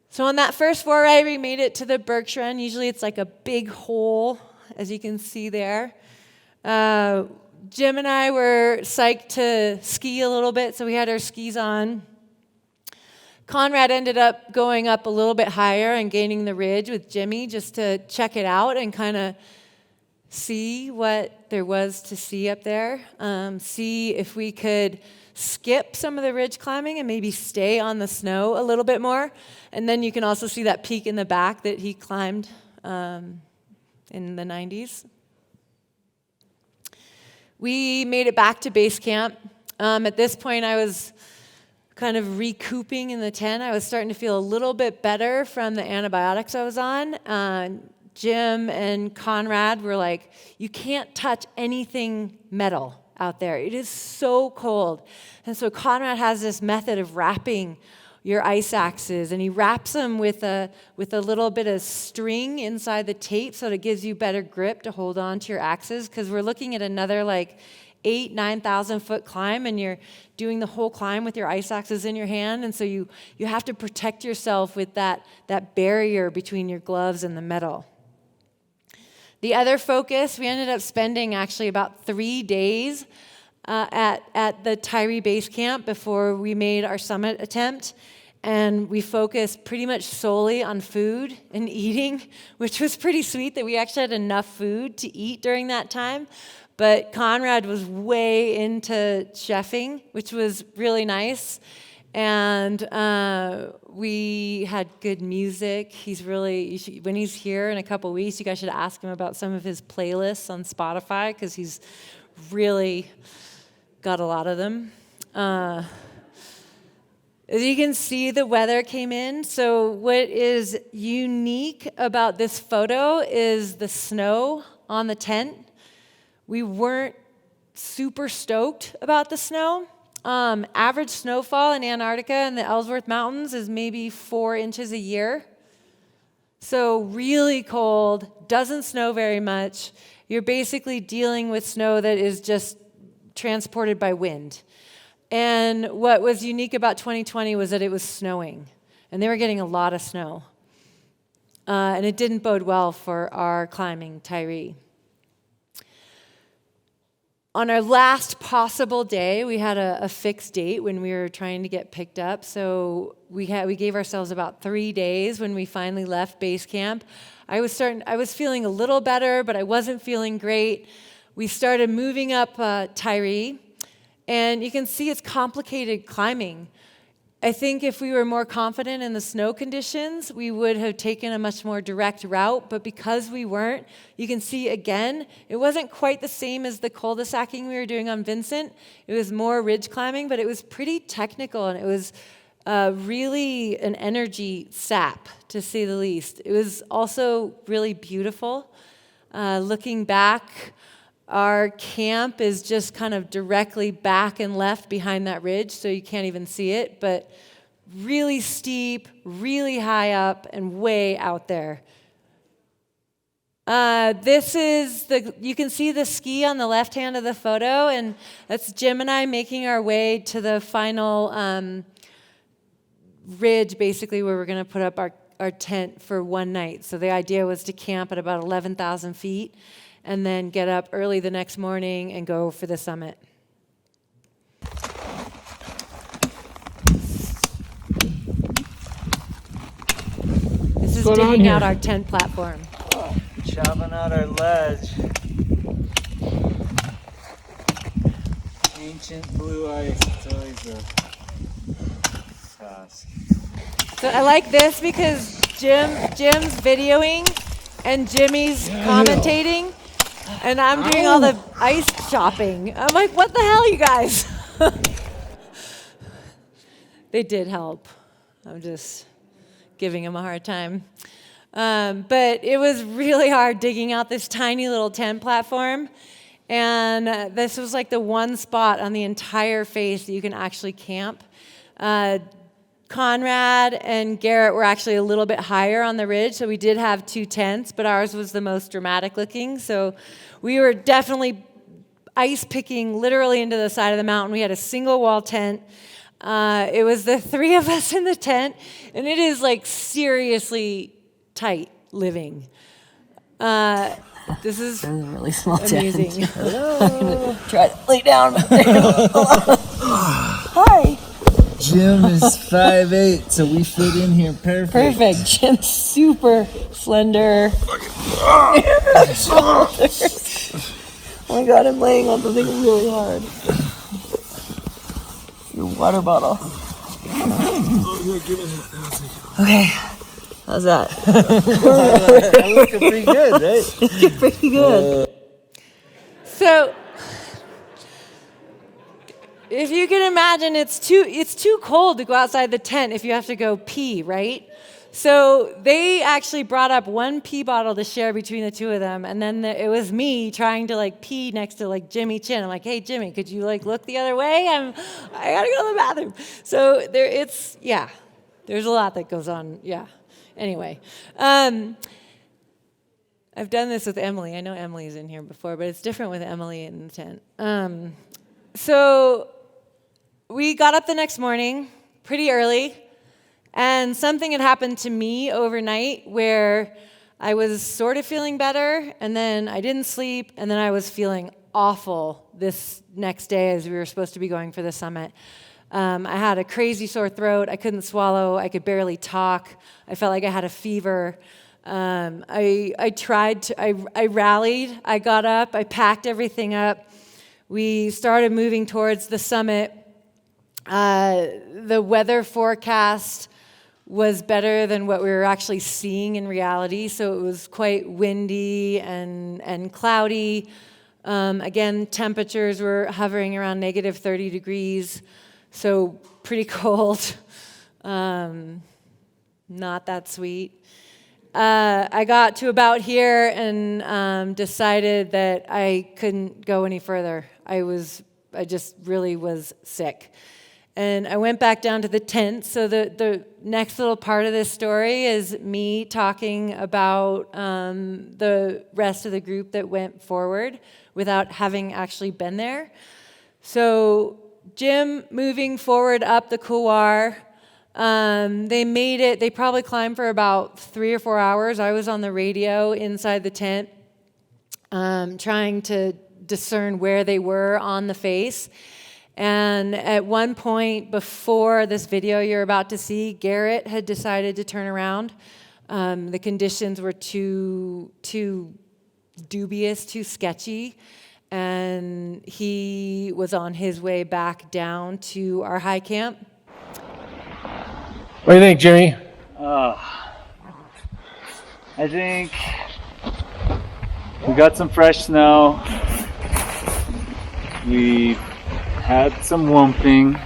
So on that first foray, we made it to the Berkshire. Usually it's like a big hole, as you can see there. Jim and I were psyched to ski a little bit, so we had our skis on. Conrad ended up going up a little bit higher and gaining the ridge with Jimmy just to check it out and kind of see what there was to see up there. See if we could skip some of the ridge climbing and maybe stay on the snow a little bit more. And then you can also see that peak in the back that he climbed in the 90s. We made it back to base camp. At this point, I was kind of recouping in the tent. I was starting to feel a little bit better from the antibiotics I was on. Jim and Conrad were like, you can't touch anything metal out there. It is so cold. And so Conrad has this method of wrapping your ice axes, and he wraps them with a little bit of string inside the tape so that it gives you better grip to hold on to your axes, because we're looking at another like 9,000 foot climb, and you're doing the whole climb with your ice axes in your hand, and so you have to protect yourself with that barrier between your gloves and the metal. The other focus, we ended up spending actually about 3 days at the Tyree base camp before we made our summit attempt, and we focused pretty much solely on food and eating, which was pretty sweet that we actually had enough food to eat during that time. But Conrad was way into chefing, which was really nice. And we had good music. When he's here in a couple weeks, you guys should ask him about some of his playlists on Spotify, because he's really got a lot of them. As you can see, the weather came in. So what is unique about this photo is the snow on the tent. We weren't super stoked about the snow. Average snowfall in Antarctica and the Ellsworth Mountains is maybe 4 inches a year. So really cold, doesn't snow very much. You're basically dealing with snow that is just transported by wind. And what was unique about 2020 was that it was snowing, and they were getting a lot of snow. And it didn't bode well for our climbing Tyree. On our last possible day, we had a fixed date when we were trying to get picked up. So we gave ourselves about 3 days when we finally left base camp. I was feeling a little better, but I wasn't feeling great. We started moving up Tyree, and you can see it's complicated climbing. I think if we were more confident in the snow conditions, we would have taken a much more direct route, but because we weren't, you can see again, it wasn't quite the same as the cul-de-sacing we were doing on Vinson. It was more ridge climbing, but it was pretty technical, and it was really an energy sap, to say the least. It was also really beautiful. Looking back, our camp is just kind of directly back and left behind that ridge, so you can't even see it, but really steep, really high up, and way out there. You can see the ski on the left hand of the photo, and that's Jim and I making our way to the final ridge, basically, where we're going to put up our tent for one night. So the idea was to camp at about 11,000 feet, and then get up early the next morning and go for the summit. This is digging out our tent platform. Chopping out our ledge. Ancient blue ice. It's always a task. So I like this because Jim's videoing and Jimmy's commentating, and I'm doing all the ice shopping. I'm like, what the hell, you guys? They did help. I'm just giving them a hard time. But it was really hard digging out this tiny little tent platform. And this was like the one spot on the entire face that you can actually camp. Conrad and Garrett were actually a little bit higher on the ridge, so we did have 2 tents, but ours was the most dramatic looking. So we were definitely ice picking literally into the side of the mountain. We had a single wall tent. It was the 3 of us in the tent, and it is like seriously tight living. This is a really small amazing. Tent. I'm gonna try to lay down. Hi. Jim is 5'8", so we fit in here perfect. Perfect. Jim's super slender. Oh my God, I'm laying on something really hard. Your water bottle. Okay. How's that? I'm looking pretty good, right? Looking pretty good. So, if you can imagine, it's too cold to go outside the tent if you have to go pee, right? So they actually brought up 1 pee bottle to share between the 2 of them, and then it was me trying to like pee next to like Jimmy Chin. I'm like, hey Jimmy, could you like look the other way? I gotta go to the bathroom. So there's a lot that goes on. Yeah. Anyway, I've done this with Emily. I know Emily's in here before, but it's different with Emily in the tent. So we got up the next morning pretty early, and something had happened to me overnight where I was sort of feeling better, and then I didn't sleep, and then I was feeling awful this next day as we were supposed to be going for the summit. I had a crazy sore throat. I couldn't swallow. I could barely talk. I felt like I had a fever. I rallied. I got up. I packed everything up. We started moving towards the summit. The weather forecast was better than what we were actually seeing in reality, so it was quite windy and cloudy. Again, temperatures were hovering around negative 30 degrees, so pretty cold. Not that sweet. I got to about here and decided that I couldn't go any further. I just really was sick. And I went back down to the tent. So the next little part of this story is me talking about the rest of the group that went forward without having actually been there. So Jim moving forward up the couloir. They made it. They probably climbed for about 3 or 4 hours. I was on the radio inside the tent trying to discern where they were on the face. And at one point before this video you're about to see, Garrett had decided to turn around. The conditions were too dubious, too sketchy, and he was on his way back down to our high camp. What do you think, Jimmy? I think we got some fresh snow. We had some wumping.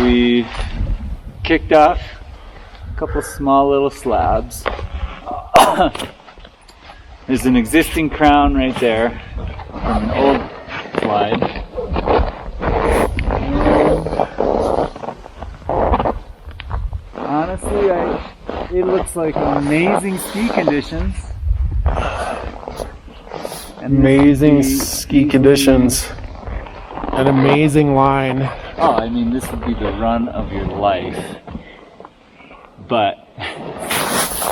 We kicked off a couple small little slabs. There's an existing crown right there from an old slide. Honestly, it looks like amazing ski conditions. Amazing ski conditions. An amazing line. Oh, I mean, this would be the run of your life. But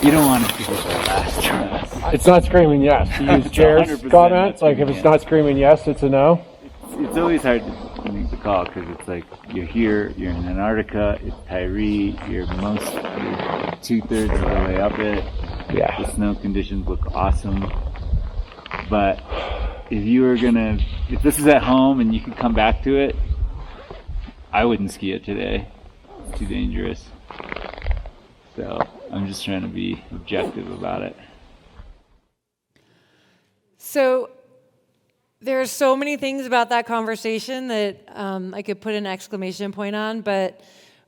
you don't want it to be the last run. It's not screaming yes. You use Jared's comment. Like if it's not screaming yes, it's a no. It's always hard to make the call because it's like you're here, you're in Antarctica, it's Tyree, you're 2/3 of the way up it. Yeah. The snow conditions look awesome. But if this is at home and you could come back to it, I wouldn't ski it today. It's too dangerous. So I'm just trying to be objective about it. So there are so many things about that conversation that I could put an exclamation point on, but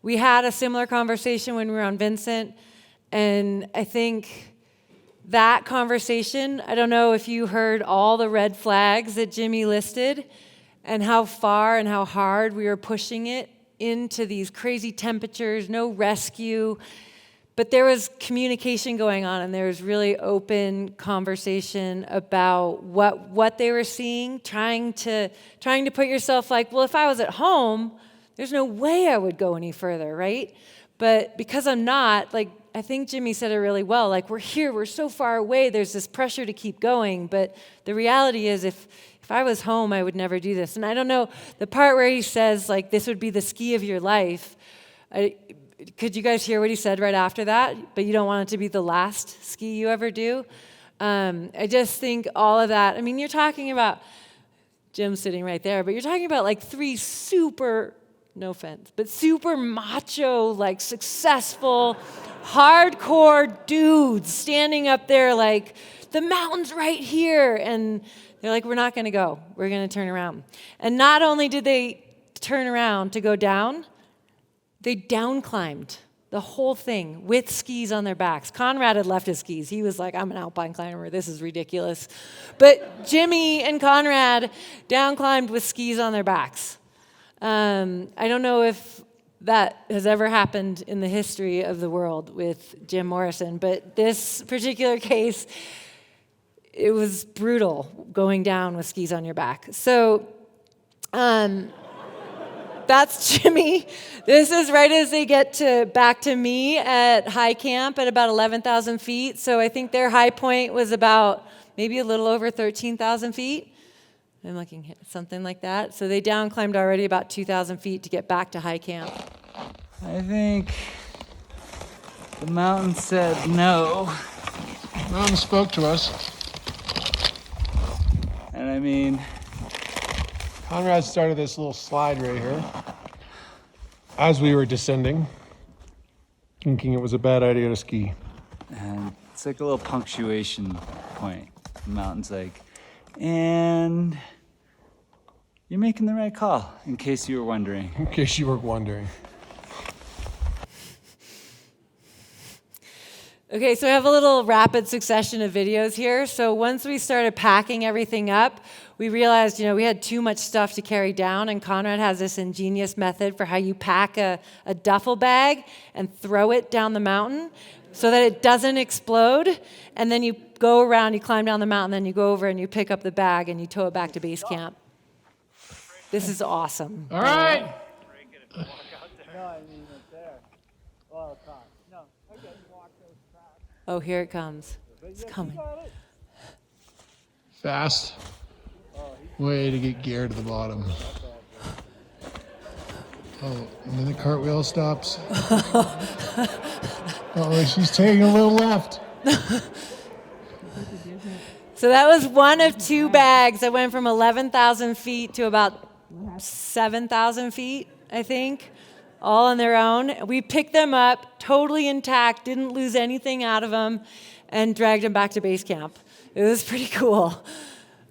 we had a similar conversation when we were on Vinson, and I think that conversation, I don't know if you heard all the red flags that Jimmy listed and how far and how hard we were pushing it into these crazy temperatures, no rescue. But there was communication going on, and there was really open conversation about what they were seeing, trying to put yourself like, well, if I was at home, there's no way I would go any further, right? But because I'm not, like, I think Jimmy said it really well, like, we're here, we're so far away, there's this pressure to keep going, but the reality is if I was home, I would never do this. And I don't know, the part where he says, like, this would be the ski of your life, could you guys hear what he said right after that? But you don't want it to be the last ski you ever do? I just think all of that, I mean, you're talking about, Jim's sitting right there, but you're talking about like three super, no offense, but super macho, like successful, hardcore dudes standing up there like, the mountain's right here. And they're like, we're not going to go. We're going to turn around. And not only did they turn around to go down, they down climbed the whole thing with skis on their backs. Conrad had left his skis. He was like, I'm an alpine climber. This is ridiculous. But Jimmy and Conrad down climbed with skis on their backs. I don't know if that has ever happened in the history of the world with Jim Morrison, but this particular case, it was brutal going down with skis on your back. So, that's Jimmy. This is right as they get back to me at high camp at about 11,000 feet. So I think their high point was about maybe a little over 13,000 feet. I'm looking at something like that. So they down climbed already about 2,000 feet to get back to high camp. I think the mountain said no. Mountain spoke to us. And I mean, Conrad started this little slide right here as we were descending, thinking it was a bad idea to ski. and it's like a little punctuation point. The mountain's like, and you're making the right call, in case you were wondering. In case you were wondering. Okay, so I have a little rapid succession of videos here. So once we started packing everything up, we realized, we had too much stuff to carry down, and Conrad has this ingenious method for how you pack a duffel bag and throw it down the mountain so that it doesn't explode, and then you go around, you climb down the mountain, then you go over and you pick up the bag and you tow it back to base camp. This is awesome. All right. Oh, here it comes. It's coming. Fast. Way to get gear to the bottom. Oh, and then the cartwheel stops. Oh, she's taking a little left. So that was one of two bags that went from 11,000 feet to about 7,000 feet, I think, all on their own. We picked them up, totally intact, didn't lose anything out of them, and dragged them back to base camp. It was pretty cool.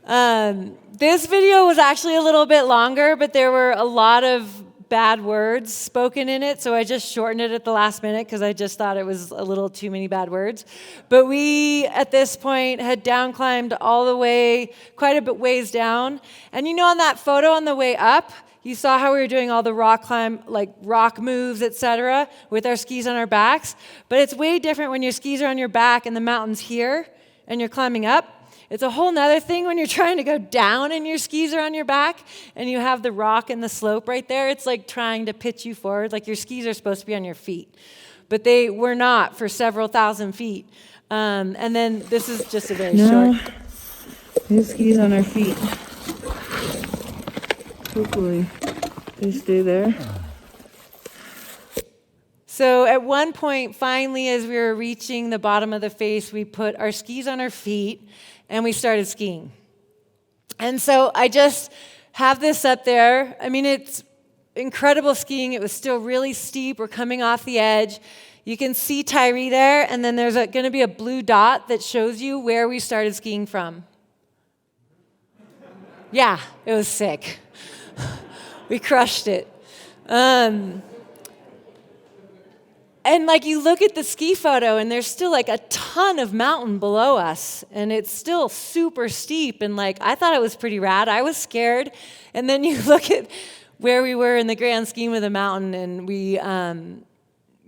This video was actually a little bit longer, but there were a lot of bad words spoken in it, so I just shortened it at the last minute because I just thought it was a little too many bad words. But we, at this point, had down climbed all the way, quite a bit ways down. And on that photo on the way up, you saw how we were doing all the rock climb, like rock moves, etc., with our skis on our backs. But it's way different when your skis are on your back and the mountain's here and you're climbing up. It's a whole nother thing when you're trying to go down and your skis are on your back and you have the rock and the slope right there. It's like trying to pitch you forward, like your skis are supposed to be on your feet. But they were not for several thousand feet. And then this is just a very short. His skis on our feet. Hopefully they stay there. So at one point, finally, as we were reaching the bottom of the face, we put our skis on our feet and we started skiing. And so I just have this up there. I mean, it's incredible skiing. It was still really steep. We're coming off the edge. You can see Tyree there, and then there's going to be a blue dot that shows you where we started skiing from. Yeah, it was sick. We crushed it. And like you look at the ski photo and there's still like a ton of mountain below us and it's still super steep and like I thought it was pretty rad. I was scared. And then you look at where we were in the grand scheme of the mountain and we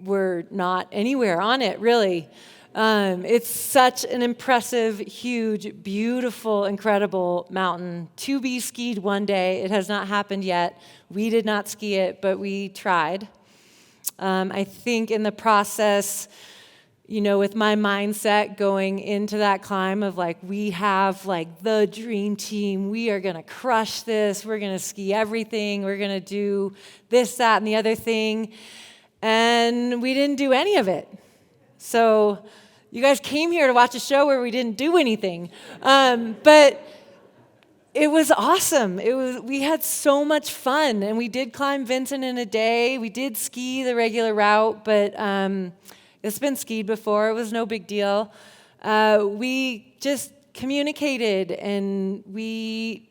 were not anywhere on it really. It's such an impressive, huge, beautiful, incredible mountain to be skied one day. It has not happened yet. We did not ski it, but we tried. I think in the process, you know, with my mindset going into that climb of like, we have like the dream team, we are going to crush this, we're going to ski everything, we're going to do this, that, and the other thing. And we didn't do any of it. So you guys came here to watch a show where we didn't do anything. But it was awesome. We had so much fun, and we did climb Vinson in a day. We did ski the regular route, but it's been skied before. It was no big deal. We just communicated, and we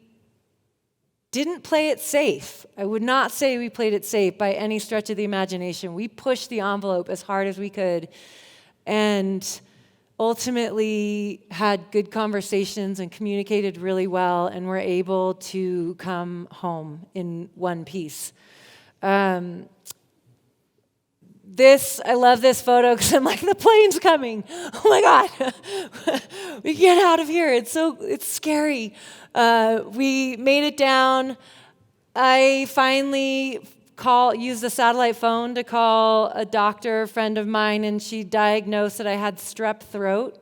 didn't play it safe. I would not say we played it safe by any stretch of the imagination. We pushed the envelope as hard as we could, and ultimately had good conversations and communicated really well and were able to come home in one piece. I love this photo because I'm like, the plane's coming. Oh my God, we get out of here. It's scary. We made it down. I finally used the satellite phone to call a doctor, a friend of mine, and she diagnosed that I had strep throat.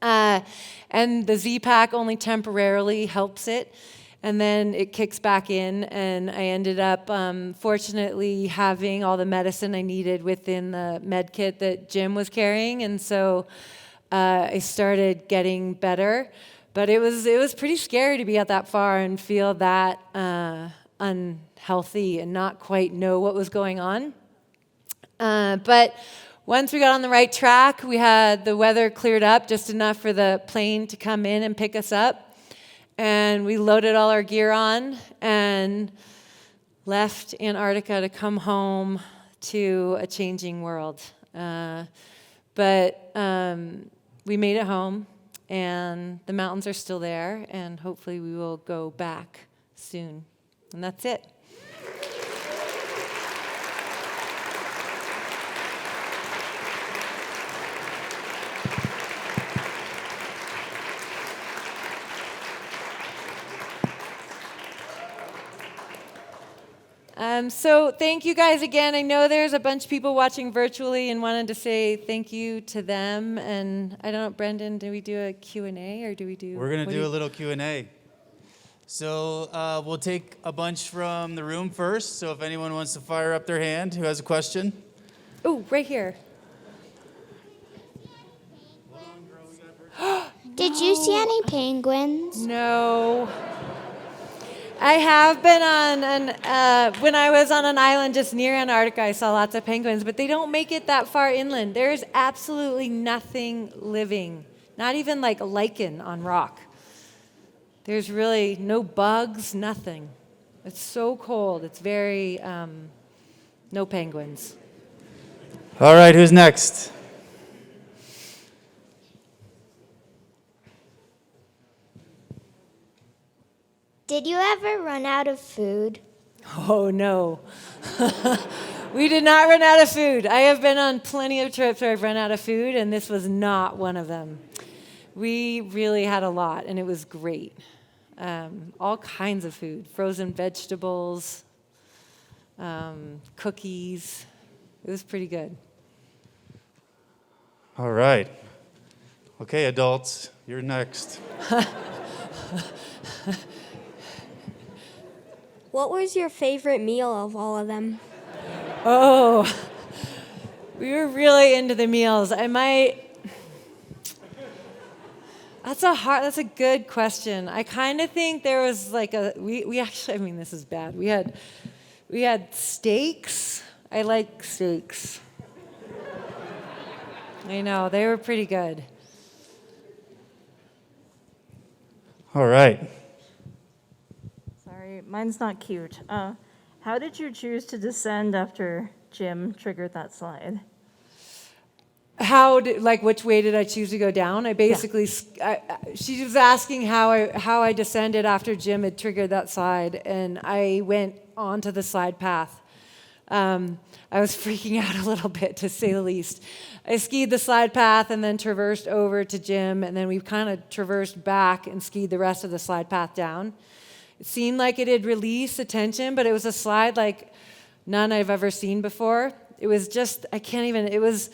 And the Z-Pack only temporarily helps it, and then it kicks back in, and I ended up, fortunately, having all the medicine I needed within the med kit that Jim was carrying, and so I started getting better. But it was pretty scary to be out that far and feel that unhealthy and not quite know what was going on. But once we got on the right track, we had the weather cleared up just enough for the plane to come in and pick us up. And we loaded all our gear on and left Antarctica to come home to a changing world. But we made it home, and the mountains are still there, and hopefully we will go back soon. And that's it. So thank you guys again. I know there's a bunch of people watching virtually and wanted to say thank you to them. And I don't know, Brendan, do we do a Q&A or do we do? We're going to do a little Q&A. So we'll take a bunch from the room first. So if anyone wants to fire up their hand, who has a question? Oh, right here. Did you see any penguins? No. I have been on, when I was on an island just near Antarctica, I saw lots of penguins, but they don't make it that far inland. There's absolutely nothing living, not even like a lichen on rock. There's really no bugs, nothing. It's so cold. It's very, no penguins. All right, who's next? Did you ever run out of food? Oh, no. We did not run out of food. I have been on plenty of trips where I've run out of food, and this was not one of them. We really had a lot, and it was great. All kinds of food, frozen vegetables, cookies. It was pretty good. All right. Okay, adults, you're next. What was your favorite meal of all of them? Oh, we were really into the meals. That's a good question. I kind of think there was like we actually, I mean, this is bad. It We had steaks. I like steaks. I know, they were pretty good. All right. Sorry, mine's not cute. How did you choose to descend after Jim triggered that slide? Which way did I choose to go down? I basically, she was asking how I descended after Jim had triggered that slide, and I went onto the slide path. I was freaking out a little bit, to say the least. I skied the slide path and then traversed over to Jim, and then we kind of traversed back and skied the rest of the slide path down. It seemed like it had released the tension, but it was a slide like none I've ever seen before. It was just, it was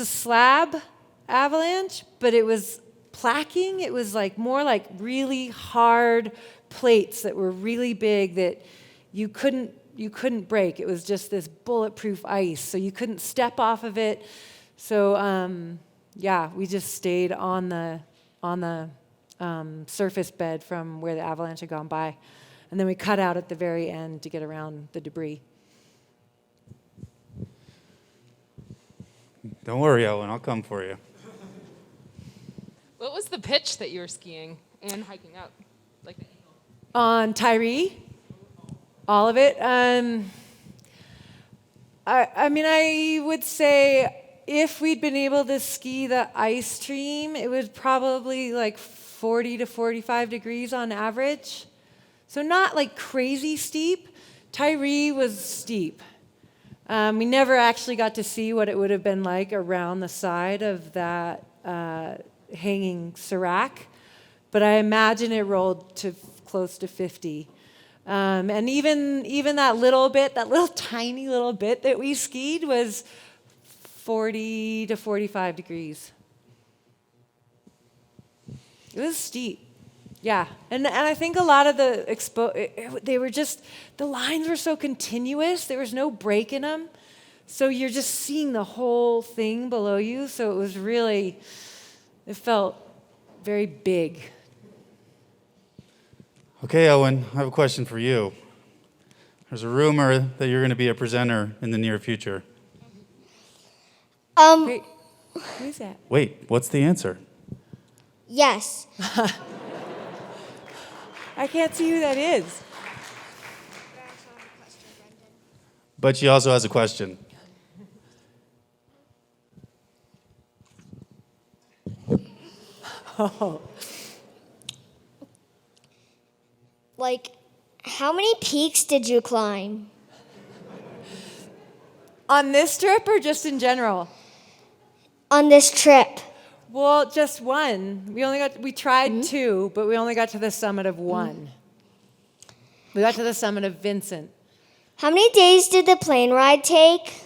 a slab avalanche, but it was placking. It was like more like really hard plates that were really big that you couldn't break. It was just this bulletproof ice, so you couldn't step off of it. So we just stayed on the surface bed from where the avalanche had gone by, and then we cut out at the very end to get around the debris. Don't worry, Owen, I'll come for you. What was the pitch that you were skiing and hiking up? On Tyree, all of it. I would say if we'd been able to ski the ice stream, it was probably like 40 to 45 degrees on average. So not like crazy steep. Tyree was steep. We never actually got to see what it would have been like around the side of that hanging serac, but I imagine it rolled to close to 50. And even that little tiny little bit that we skied was 40 to 45 degrees. It was steep. Yeah, and I think a lot of they were just, the lines were so continuous, there was no break in them, so you're just seeing the whole thing below you, so it felt very big. Okay, Owen, I have a question for you. There's a rumor that you're going to be a presenter in the near future. Wait, who is that? Wait, what's the answer? Yes. I can't see who that is. But she also has a question. Oh. How many peaks did you climb? On this trip or just in general? On this trip. Well, just one. We tried two, but we only got to the summit of one. We got to the summit of Vinson. How many days did the plane ride take?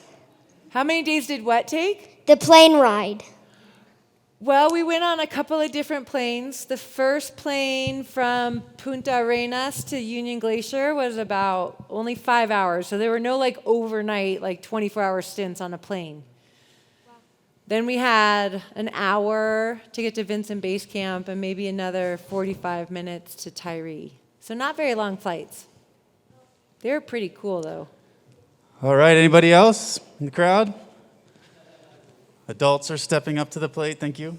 How many days did what take? The plane ride. Well, we went on a couple of different planes. The first plane from Punta Arenas to Union Glacier was about only 5 hours, so there were no overnight 24-hour stints on a plane. Then we had an hour to get to Vinson Base Camp and maybe another 45 minutes to Tyree. So not very long flights. They were pretty cool, though. All right, anybody else in the crowd? Adults are stepping up to the plate, thank you.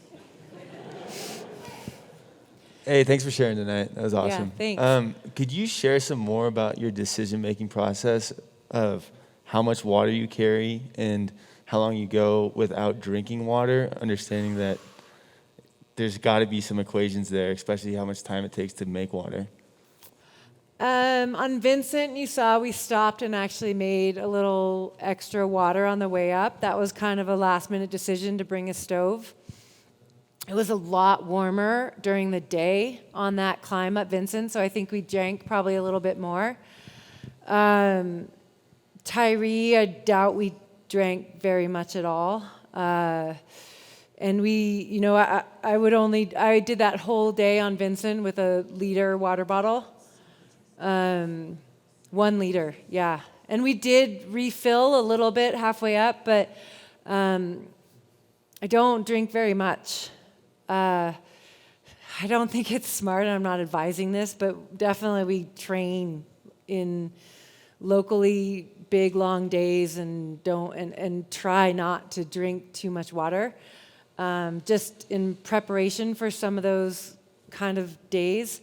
Hey, thanks for sharing tonight. That was awesome. Yeah, thanks. Could you share some more about your decision-making process of how much water you carry and how long you go without drinking water, understanding that there's got to be some equations there, especially how much time it takes to make water? On Vincent, you saw we stopped and actually made a little extra water on the way up. That was kind of a last-minute decision to bring a stove. It was a lot warmer during the day on that climb up Vincent, so I think we drank probably a little bit more. Tyree, I doubt we drank very much at all. And I did that whole day on Vinson with a liter water bottle. 1 liter, yeah. And we did refill a little bit halfway up, but I don't drink very much. I don't think it's smart, and I'm not advising this, but definitely we train in locally big long days and try not to drink too much water, just in preparation for some of those kind of days.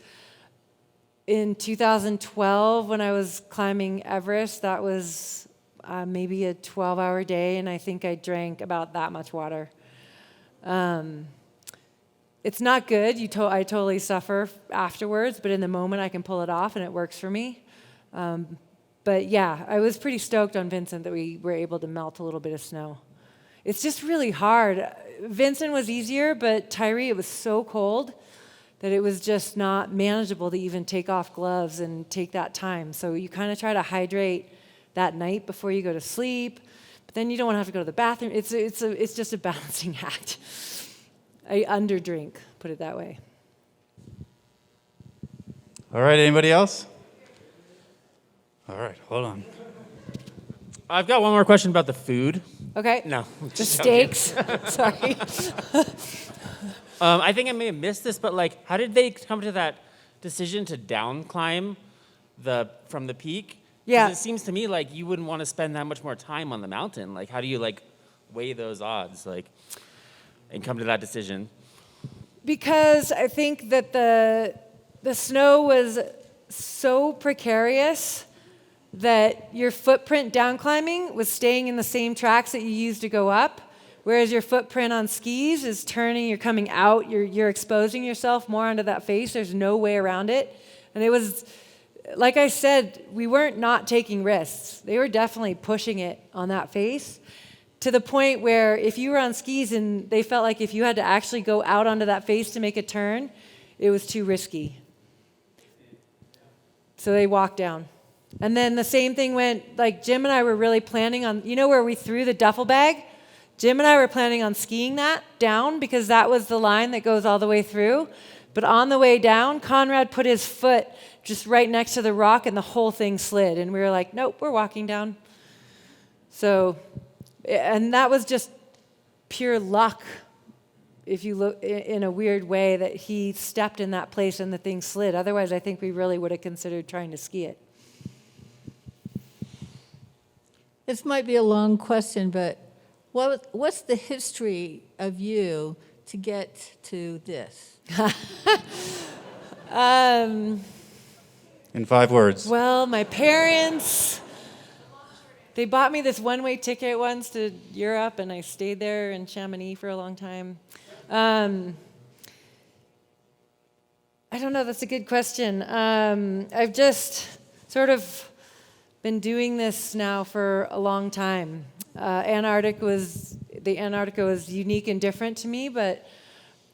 In 2012, when I was climbing Everest, that was maybe a 12-hour day, and I think I drank about that much water. It's not good. I totally suffer afterwards, but in the moment I can pull it off, and it works for me. But yeah, I was pretty stoked on Vinson that we were able to melt a little bit of snow. It's just really hard. Vinson was easier, but Tyree, it was so cold that it was just not manageable to even take off gloves and take that time. So you kind of try to hydrate that night before you go to sleep, but then you don't want to have to go to the bathroom. It's just a balancing act. I underdrink, put it that way. All right, anybody else? All right, hold on. I've got one more question about the food. Okay. No. The steaks. Sorry. I think I may have missed this, but like, how did they come to that decision to down climb from the peak? 'Cause Yeah. it seems to me like you wouldn't want to spend that much more time on the mountain. Like, how do you like weigh those odds, like, and come to that decision? Because I think that the snow was so precarious that your footprint down climbing was staying in the same tracks that you used to go up, whereas your footprint on skis is turning, you're coming out, you're exposing yourself more onto that face. There's no way around it. And it was, like I said, we weren't not taking risks. They were definitely pushing it on that face to the point where if you were on skis and they felt like if you had to actually go out onto that face to make a turn, it was too risky. So they walked down. And then the same thing went, like Jim and I were really planning on, you know where we threw the duffel bag? Jim and I were planning on skiing that down because that was the line that goes all the way through. But on the way down, Conrad put his foot just right next to the rock and the whole thing slid. And we were like, nope, we're walking down. So, and that was just pure luck, if you look in a weird way, that he stepped in that place and the thing slid. Otherwise, I think we really would have considered trying to ski it. This might be a long question, but what's the history of you to get to this? In 5 words. Well, my parents, they bought me this one-way ticket once to Europe, and I stayed there in Chamonix for a long time. I don't know, that's a good question. I've just sort of been doing this now for a long time. Antarctica was unique and different to me, but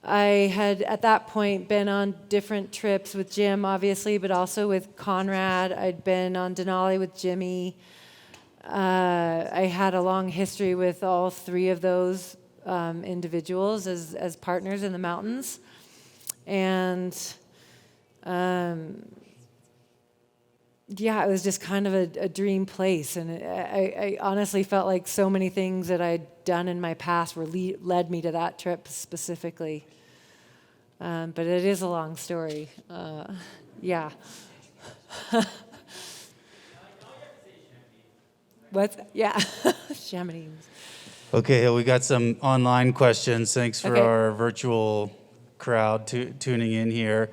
I had at that point been on different trips with Jim, obviously, but also with Conrad. I'd been on Denali with Jimmy. I had a long history with all 3 of those individuals as partners in the mountains. And yeah, it was just kind of a dream place. And I honestly felt like so many things that I'd done in my past led me to that trip specifically. But it is a long story. Yeah. What? Yeah. Chamonix. Okay, we got some online questions. Thanks for Okay. our virtual crowd tuning in here.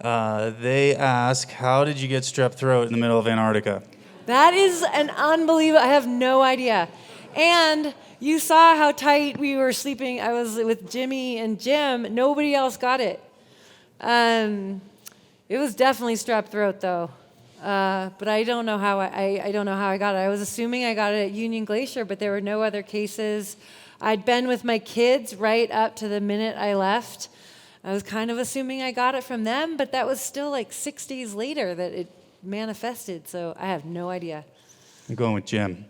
They ask, how did you get strep throat in the middle of Antarctica? That is an unbelievable, I have no idea. And you saw how tight we were sleeping. I was with Jimmy and Jim. Nobody else got it. It was definitely strep throat though. But I don't know how I don't know how I got it. I was assuming I got it at Union Glacier, but there were no other cases. I'd been with my kids right up to the minute I left. I was kind of assuming I got it from them, but that was still like 6 days later that it manifested, so I have no idea. I'm going with Jim.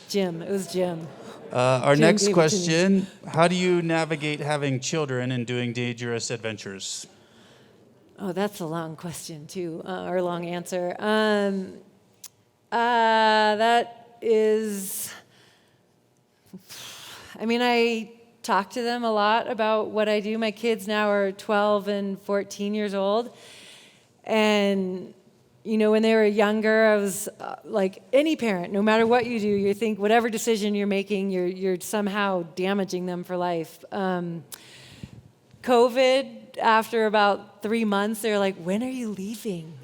Jim, it was Jim. Our Jim next gave it to me. question, how do you navigate having children and doing dangerous adventures? Oh, that's a long question too, or a long answer. That is, I mean, I talk to them a lot about what I do. My kids now are 12 and 14 years old, and you know, when they were younger, I was like any parent, no matter what you do, you think whatever decision you're making, you're somehow damaging them for life. COVID, after about 3 months, they're like, when are you leaving?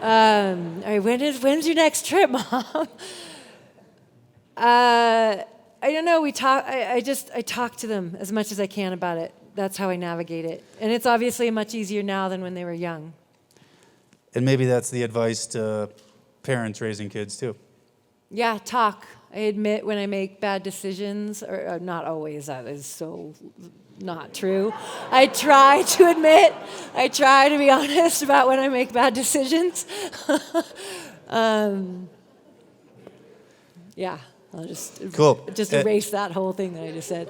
All right, when's your next trip, Mom? I don't know. I talk to them as much as I can about it. That's how I navigate it. And it's obviously much easier now than when they were young. And maybe that's the advice to parents raising kids too. Yeah, talk. I admit when I make bad decisions, or not always, that is so not true. I try to admit, I try to be honest about when I make bad decisions. Yeah, I'll just erase that whole thing that I just said.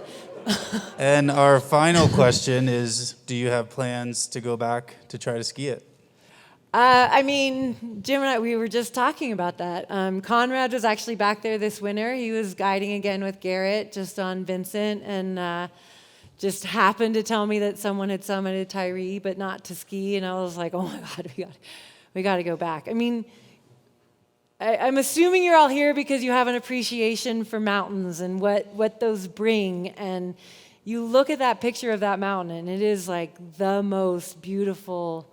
And our final question is, do you have plans to go back to try to ski it? I mean, Jim and I, we were just talking about that. Conrad was actually back there this winter. He was guiding again with Garrett just on Vinson, and just happened to tell me that someone had summited Tyree, but not to ski. And I was like, oh my God, we got to go back. I mean, I'm assuming you're all here because you have an appreciation for mountains and what those bring. And you look at that picture of that mountain, and it is like the most beautiful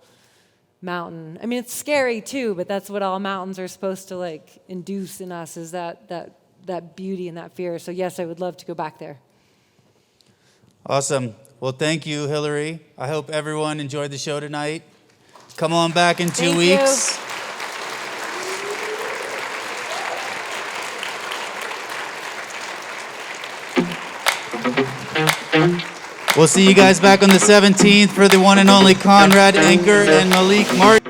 mountain. I mean, it's scary too, but that's what all mountains are supposed to like induce in us, is that beauty and that fear. So yes, I would love to go back there. Awesome. Well, thank you, Hilaree. I hope everyone enjoyed the show tonight. Come on back in 2 weeks. We'll see you guys back on the 17th for the one and only Conrad Anker and Malik Martin.